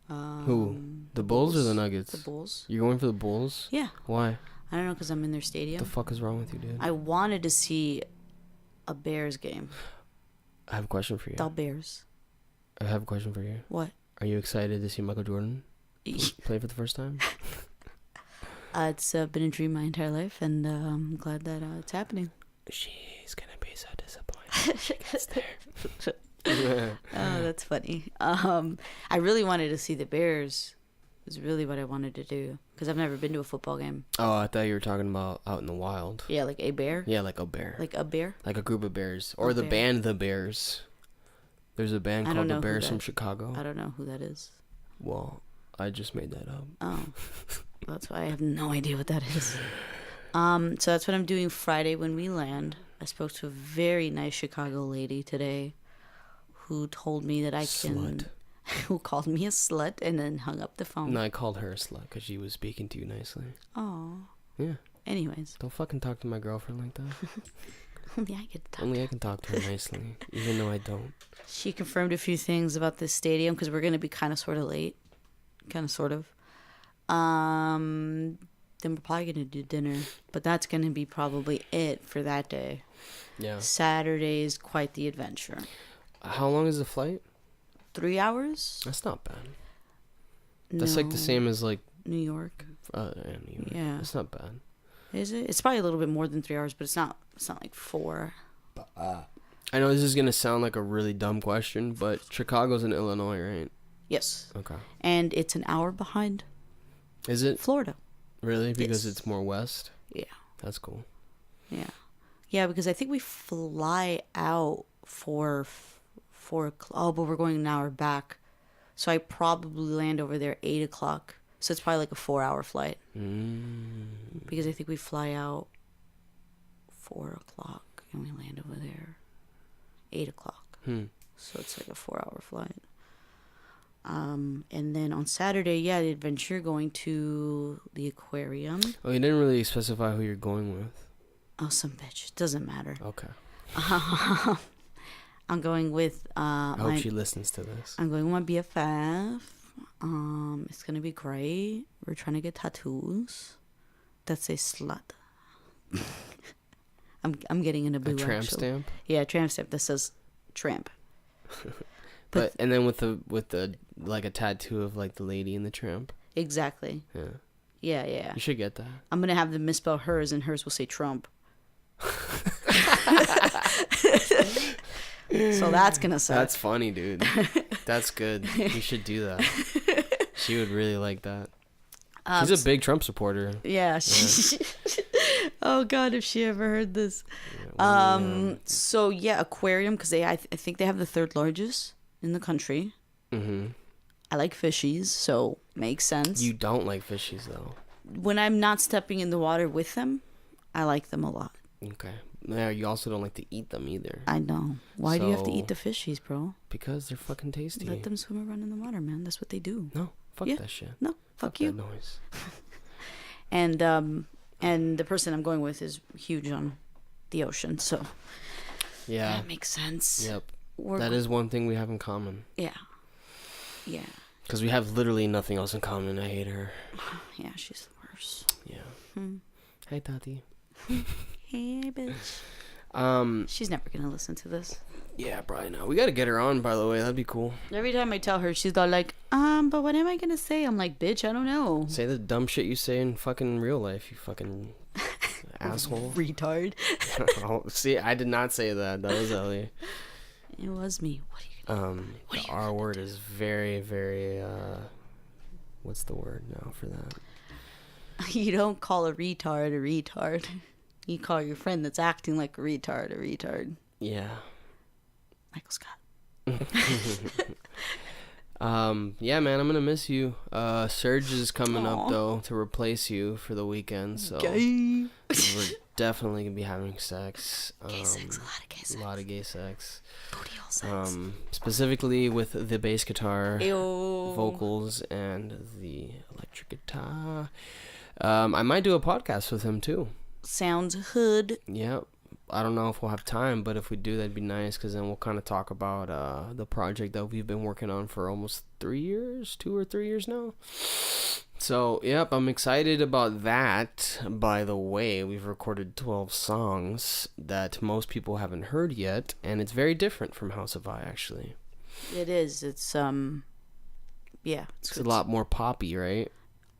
Who? The Bulls or the Nuggets? The Bulls. You're going for the Bulls? Yeah. Why? I don't know, because I'm in their stadium. What the fuck is wrong with you, dude? I wanted to see a Bears game. I have a question for you. The Bears. I have a question for you. What? Are you excited to see Michael Jordan play for the first time? It's been a dream my entire life, and I'm glad that it's happening. She's going to be so disappointed she gets there. Oh, that's funny. I really wanted to see the Bears. Is really what I wanted to do, because I've never been to a football game. Oh, I thought you were talking about out in the wild. Yeah, like a bear. Yeah, like a bear. Like a bear. Like a group of bears, or the band The Bears. There's a band called The Bears from Chicago. I don't know who that is. Well, I just made that up. Oh, That's why I have no idea what that is. So that's what I'm doing Friday when we land. I spoke to a very nice Chicago lady today who told me that I can... Slut. Who called me a slut and then hung up the phone. No, I called her a slut because she was speaking to you nicely. Oh. Yeah. Anyways. Don't fucking talk to my girlfriend like that. Only I get to talk. Only I can talk to her nicely, even though I don't. She confirmed a few things about this stadium because we're going to be kind of sort of late. Kind of sort of. Then we're probably going to do dinner. But that's going to be probably it for that day. Yeah. Saturday is quite the adventure. How long is the flight? 3 hours? That's not bad. That's like the same as like New York. New York. Yeah. That's not bad. Is it? It's probably a little bit more than 3 hours, but it's not like 4. I know this is gonna sound like a really dumb question, but Chicago's in Illinois, right? Yes. Okay. And it's an hour behind Is it Florida. really? Because Yes. it's more west. Yeah. That's cool. Yeah. Yeah, because I think we fly out for 4 o'clock. Oh, but we're going an hour back. So I probably land over there 8 o'clock. So it's probably like a 4-hour flight. Because I think we fly out 4 o'clock and we land over there 8 o'clock. So it's like a 4-hour flight. And then on Saturday, yeah, the adventure going to the aquarium. Oh, you didn't really specify who you're going with. Oh, some bitch. Doesn't matter. Okay. I'm going with I hope she listens to this. I'm going with my BFF. It's gonna be great. We're trying to get tattoos that say slut. I'm getting a boo. A tramp actually. stamp. Yeah, a tramp stamp that says tramp. But and then with the like a tattoo of like the lady in the tramp. Exactly. Yeah. Yeah. You should get that. I'm gonna have them misspell hers, and hers will say Trump. So that's gonna suck. That's funny, dude. That's good. You should do that. She would really like that. She's a big Trump supporter. Yeah. Oh God, if she ever heard this. So yeah, aquarium because I think they have the 3rd largest in the country. Mm-hmm. I like fishies, so makes sense. You don't like fishies though. When I'm not stepping in the water with them, I like them a lot. Okay. Yeah, you also don't like to eat them either. I know. Why do you have to So- eat the fishies, bro? Because they're fucking tasty. Let them swim around in the water, man. That's what they do. No, fuck Yeah. that shit. No, fuck That you. noise. And the person I'm going with is huge on the ocean, so Yeah. that makes sense. Yep. We're That is one thing we have in common. Yeah. Because we have literally nothing else in common. I hate her. Yeah, she's the worst. Yeah. Hey, Tati. Hey, bitch. She's never gonna listen to this. Yeah, probably not. We gotta get her on, by the way. That'd be cool. Every time I tell her, she's all like, but what am I gonna say? I'm like, bitch, I don't know. Say the dumb shit you say in fucking real life, you fucking asshole. Retard. Oh, see, I did not say that. That was Ellie. It was me. What are you gonna The R word is very, very, what's the word now for that? You don't call a retard. You call your friend that's acting like a retard. Yeah. Michael Scott. Yeah, man, I'm gonna miss you. Surge is coming up though to replace you for the weekend, so Gay. we're definitely gonna be having sex. Gay sex, a lot of gay sex. A lot of gay sex. Booty hole sex. Specifically with the bass guitar, Ew. vocals, and the electric guitar. I might do a podcast with him too. Sounds hood. Yeah. I don't know if we'll have time, but if we do, that'd be nice, because then we'll kind of talk about the project that we've been working on for almost 3 years, 2 or 3 years now. So, yep, I'm excited about that. By the way, we've recorded 12 songs that most people haven't heard yet, and it's very different from House of I, actually. It is. It's yeah. It's a lot more poppy, right?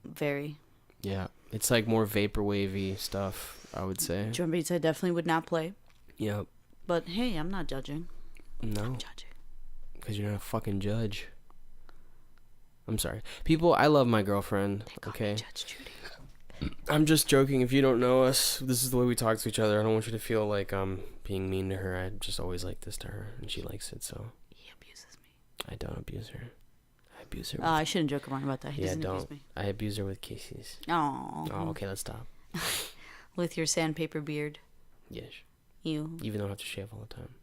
Very. Yeah. It's like more vaporwavy stuff, I would say. Drum beats I definitely would not play. Yep. But hey, I'm not judging. No. I'm judging. Because you're not a fucking judge. I'm sorry. People, I love my girlfriend, They call okay? me Judge Judy. I'm just joking. If you don't know us, this is the way we talk to each other. I don't want you to feel like I'm being mean to her. I just always like this to her, and she likes it, so. He abuses me. I don't abuse her. I abuse her. I shouldn't joke around about that. He doesn't don't. abuse me. I abuse her with kisses. Oh. Oh, okay, let's stop. With your sandpaper beard. Yes. You. Even though I have to shave all the time.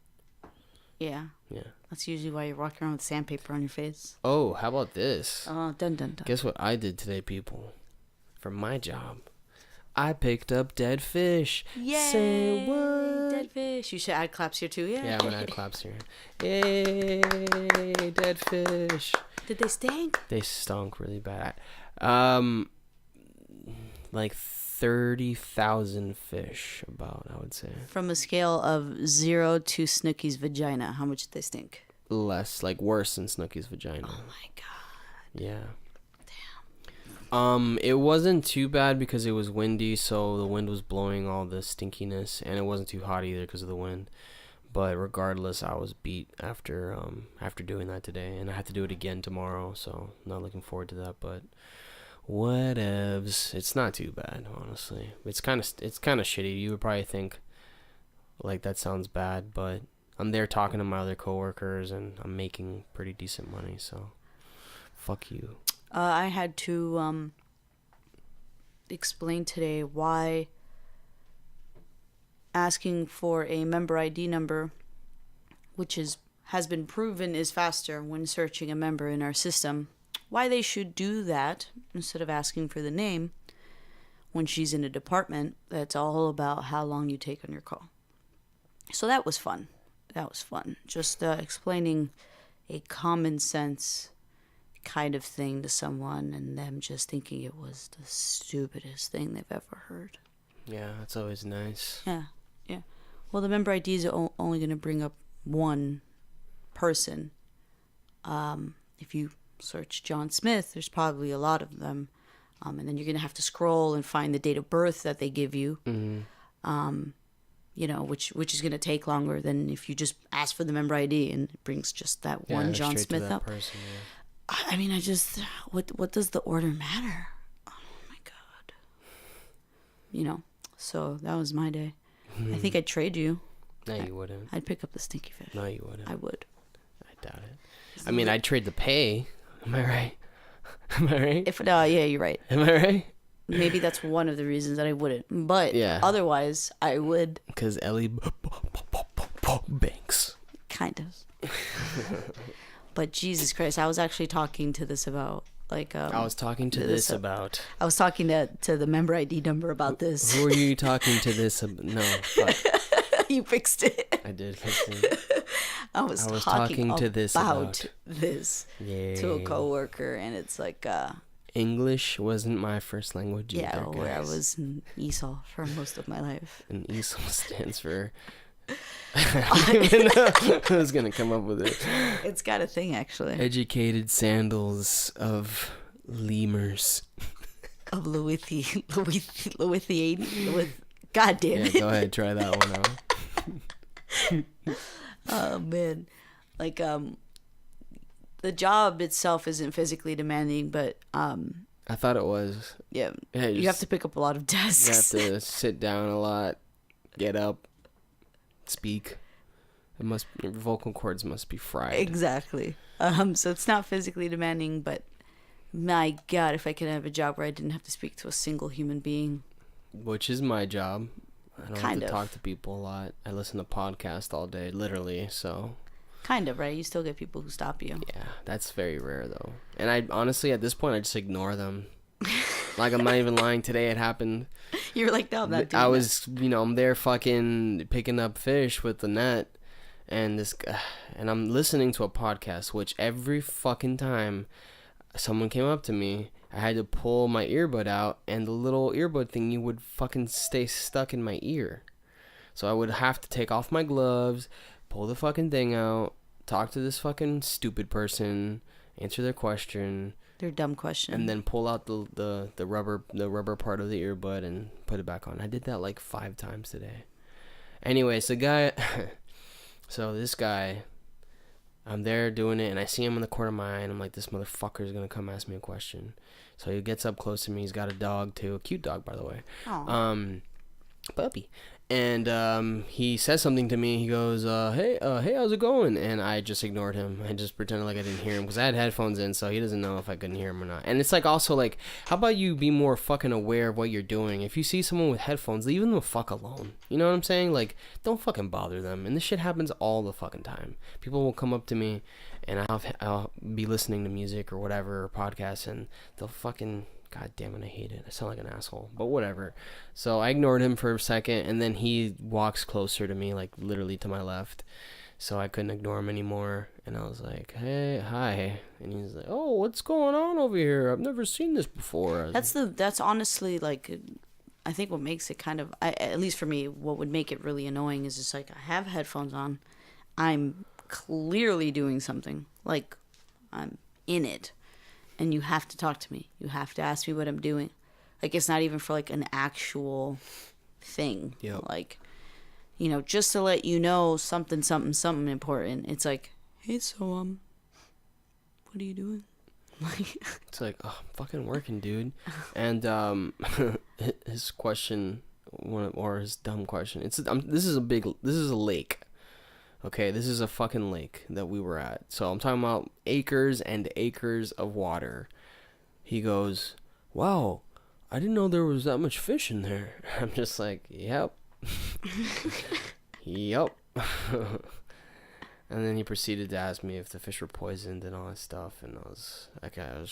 Yeah. Yeah. That's usually why you're walking around with sandpaper on your face. Oh, how about this? Oh, dun dun dun. Guess what I did today, people? For my job. I picked up dead fish. Yay! Say what? Dead fish. You should add claps here too. Yeah. Yeah, I'm gonna add claps here. Yay! Dead fish. Did they stink? They stunk really bad. Like 30,000 fish, about, I would say. From a scale of 0 to Snookis Vagina, how much did they stink? Less, like worse than Snookis Vagina. Oh my god. Yeah. It wasn't too bad because it was windy, so the wind was blowing all the stinkiness, and it wasn't too hot either because of the wind. But regardless, I was beat after doing that today, and I have to do it again tomorrow, so not looking forward to that. But whatevs, it's not too bad, honestly. It's kind of shitty. You would probably think like that sounds bad, but I'm there talking to my other coworkers, and I'm making pretty decent money, so fuck you. I had to explain today why asking for a member ID number, which has been proven is faster when searching a member in our system, why they should do that instead of asking for the name when she's in a department that's all about how long you take on your call. So that was fun. Just explaining a common sense kind of thing to someone and them just thinking it was the stupidest thing they've ever heard. Yeah, that's always nice. Yeah. Well, the member IDs are only going to bring up one person. If you search John Smith, there's probably a lot of them. And then you're going to have to scroll and find the date of birth that they give you. Mm-hmm. Which is going to take longer than if you just ask for the member ID and it brings just that one John Smith up. Person, yeah. I mean, what does the order matter? Oh my god. So that was my day. I think I'd trade you. No, you wouldn't. I'd pick up the stinky fish. No, you wouldn't. I would. I doubt it. I mean, I'd trade the pay. Am I right? Am I right? Yeah, you're right. Am I right? Maybe that's one of the reasons that I wouldn't. But yeah. Otherwise, I would. Because Ellie Banks. Kind of. But Jesus Christ, I was actually talking to this about I was talking to this about. I was talking to the member ID number about this. Who are you talking to this about? No, fuck. You fixed it. I did fix it. I was talking to this about this Yay. To a coworker, and it's like English wasn't my first language either, guys. Where I was in ESOL for most of my life. And ESOL stands for I don't even know. I was gonna come up with it. It's got a thing, actually. Educated sandals of lemurs. Of Lithuania. God damn it. Yeah, go ahead, try that one out. Oh man, like the job itself isn't physically demanding, but I thought it was. Yeah, you have to pick up a lot of desks. You have to sit down a lot, get up, speak. Your vocal cords must be fried. Exactly. So it's not physically demanding, but my God, if I could have a job where I didn't have to speak to a single human being. Which is my job. I don't have to of talk to people a lot. I listen to podcasts all day, literally, so. Kind of, right? You still get people who stop you. Yeah, that's very rare, though. And I honestly, at this point, I just ignore them. Like, I'm not even lying. Today it happened. You were like, no, I'm not doing that. I was, I'm there fucking picking up fish with the net. And and I'm listening to a podcast, which every fucking time someone came up to me, I had to pull my earbud out, and the little earbud thingy would fucking stay stuck in my ear. So I would have to take off my gloves, pull the fucking thing out, talk to this fucking stupid person, answer their question. Their dumb question. And then pull out the rubber part of the earbud and put it back on. I did that like 5 times today. Anyways, this guy, I'm there doing it, and I see him in the corner of my eye, and I'm like, this motherfucker is going to come ask me a question. So he gets up close to me. He's got a dog, too. A cute dog, by the way. Aww. Puppy. And he says something to me. He goes, hey, how's it going? And I just ignored him. I just pretended like I didn't hear him because I had headphones in, so he doesn't know if I couldn't hear him or not. And it's like also like, how about you be more fucking aware of what you're doing? If you see someone with headphones, leave them the fuck alone. You know what I'm saying? Like, don't fucking bother them. And this shit happens all the fucking time. People will come up to me, and I'll be listening to music or whatever, or podcasts, and they'll fucking... God damn it, I hate it. I sound like an asshole, but whatever. So I ignored him for a second, and then he walks closer to me, like literally to my left. So I couldn't ignore him anymore, and I was like, "Hey, hi," and he's like, "Oh, what's going on over here? I've never seen this before." That's honestly like, I think what makes it kind of, at least for me, what would make it really annoying is just like I have headphones on, I'm clearly doing something, like I'm in it. And you have to talk to me. You have to ask me what I'm doing. Like, it's not even for, like, an actual thing. Yep. Like, you know, just to let you know something important. It's like, hey, so, what are you doing? Like, it's like, oh, I'm fucking working, dude. And, his question, or his dumb question, this is a lake. Okay, this is a fucking lake that we were at. So I'm talking about acres and acres of water. He goes, wow, I didn't know there was that much fish in there. I'm just like, yep. Yep. And then he proceeded to ask me if the fish were poisoned and all that stuff. And I was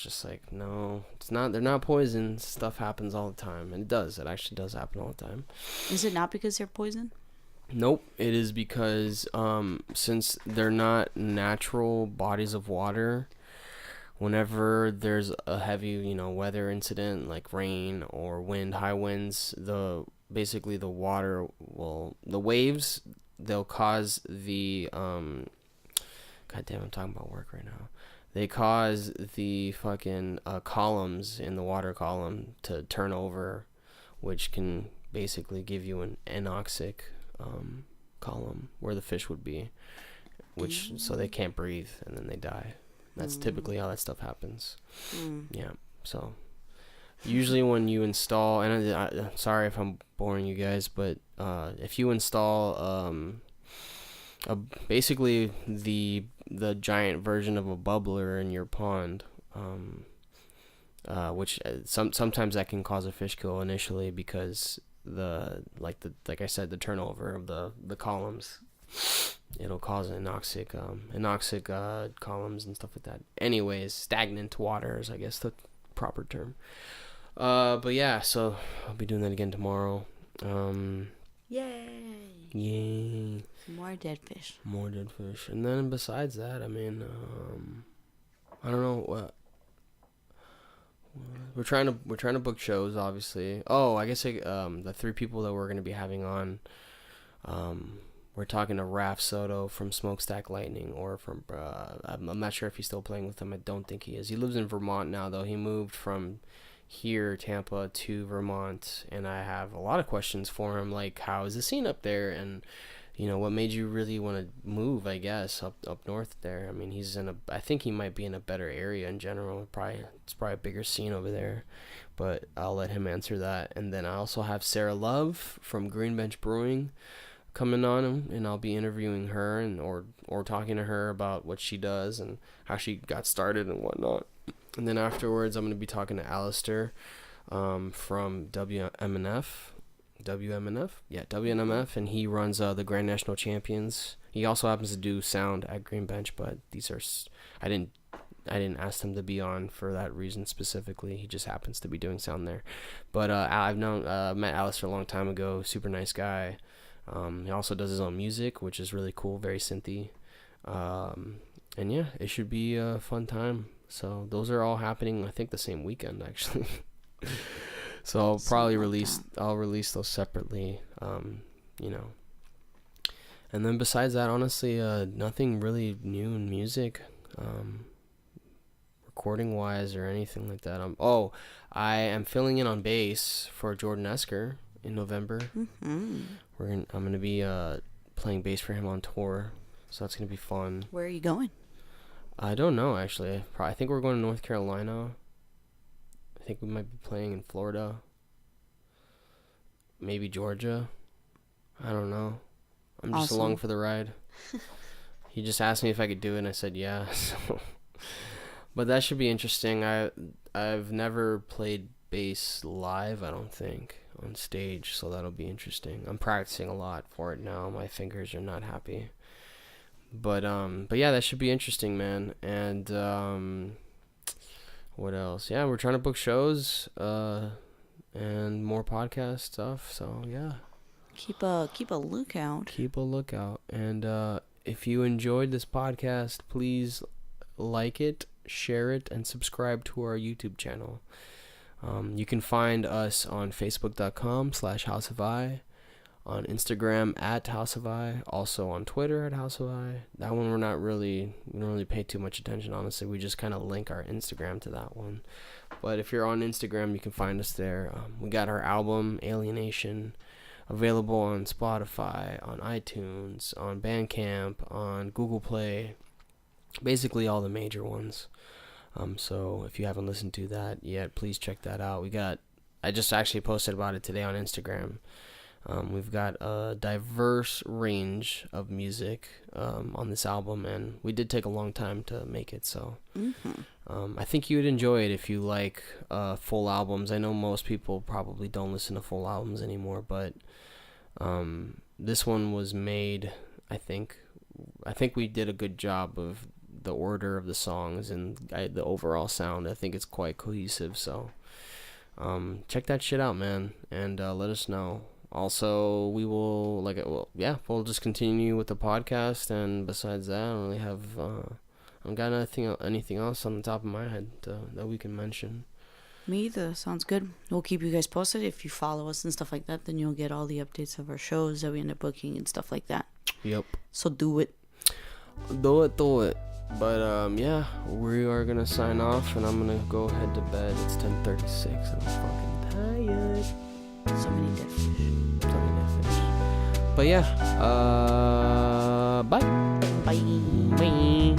just like, no, it's not. They're not poisoned. Stuff happens all the time. And it does. It actually does happen all the time. Is it not because they're poisoned? Nope, it is because since they're not natural bodies of water, whenever there's a heavy, weather incident like rain or wind, high winds, the waves, they'll cause the God damn, I'm talking about work right now. They cause the fucking columns in the water column to turn over, which can basically give you an anoxic column where the fish would be, which so they can't breathe and then they die. That's typically how that stuff happens. Yeah. So usually when you install, and I'm sorry if I'm boring you guys, but if you install basically the giant version of a bubbler in your pond, which sometimes that can cause a fish kill initially because like I said, the turnover of the columns, it'll cause anoxic columns and stuff like that. Anyways, stagnant water is I guess the proper term. But yeah, so I'll be doing that again tomorrow. Yay! More dead fish. And then besides that, I mean, I don't know what. We're trying to book shows, obviously. Oh, I guess the 3 people that we're gonna be having on, we're talking to Raph Soto from Smokestack Lightning, or from I'm not sure if he's still playing with them. I don't think he is. He lives in Vermont now, though. He moved from here, Tampa, to Vermont, and I have a lot of questions for him, like how is the scene up there, and what made you really want to move, I guess, up north there. I mean, I think he might be in a better area in general. It's probably a bigger scene over there, but I'll let him answer that. And then I also have Sarah Love from Green Bench Brewing coming on, and I'll be interviewing her or talking to her about what she does and how she got started and whatnot. And then afterwards, I'm going to be talking to Alistair from WNMF, and he runs the Grand National Champions. He also happens to do sound at Green Bench, but I didn't ask him to be on for that reason specifically. He just happens to be doing sound there. But I've met Alistair a long time ago. Super nice guy. He also does his own music, which is really cool, very synthy. And yeah, it should be a fun time. So those are all happening, I think, the same weekend actually. So I'll probably release those separately, And then besides that, honestly, nothing really new in music, recording wise or anything like that. I am filling in on bass for Jordan Esker in November. I'm gonna be playing bass for him on tour, so that's gonna be fun. Where are you going? I don't know, actually. I think we're going to North Carolina. I think we might be playing in Florida. Maybe Georgia. I don't know. I'm just along for the ride. He just asked me if I could do it, and I said yeah. So. But that should be interesting. I've never played bass live, I don't think, on stage, so that'll be interesting. I'm practicing a lot for it now. My fingers are not happy. But yeah, that should be interesting, man. And what else? Yeah, we're trying to book shows and more podcast stuff. So yeah, keep a lookout. Keep a lookout. And if you enjoyed this podcast, please like it, share it, and subscribe to our YouTube channel. You can find us on Facebook.com/House of I, on Instagram @House of I, also on Twitter @House of I. That one we don't really pay too much attention, honestly. We just kind of link our Instagram to that one. But if you're on Instagram, you can find us there. We got our album Alienation available on Spotify, on iTunes, on Bandcamp, on Google Play, basically all the major ones. So if you haven't listened to that yet, please check that out. I just actually posted about it today on Instagram. We've got a diverse range of music on this album, and we did take a long time to make it, so I think you would enjoy it if you like full albums. I know most people probably don't listen to full albums anymore, but this one was made, I think we did a good job of the order of the songs and the overall sound. I think it's quite cohesive, so check that shit out, man, and let us know. Also, we will we'll just continue with the podcast, and besides that, I don't really have I don't got anything else on the top of my head that we can mention. Me either. Sounds good. We'll keep you guys posted. If you follow us and stuff like that, then you'll get all the updates of our shows that we end up booking and stuff like that. Yep. So do it. Do it. But yeah, we are gonna sign off, and I'm gonna go head to bed. It's 10:36, and I'm fucking tired. So many dead fish. But yeah, bye. Bye.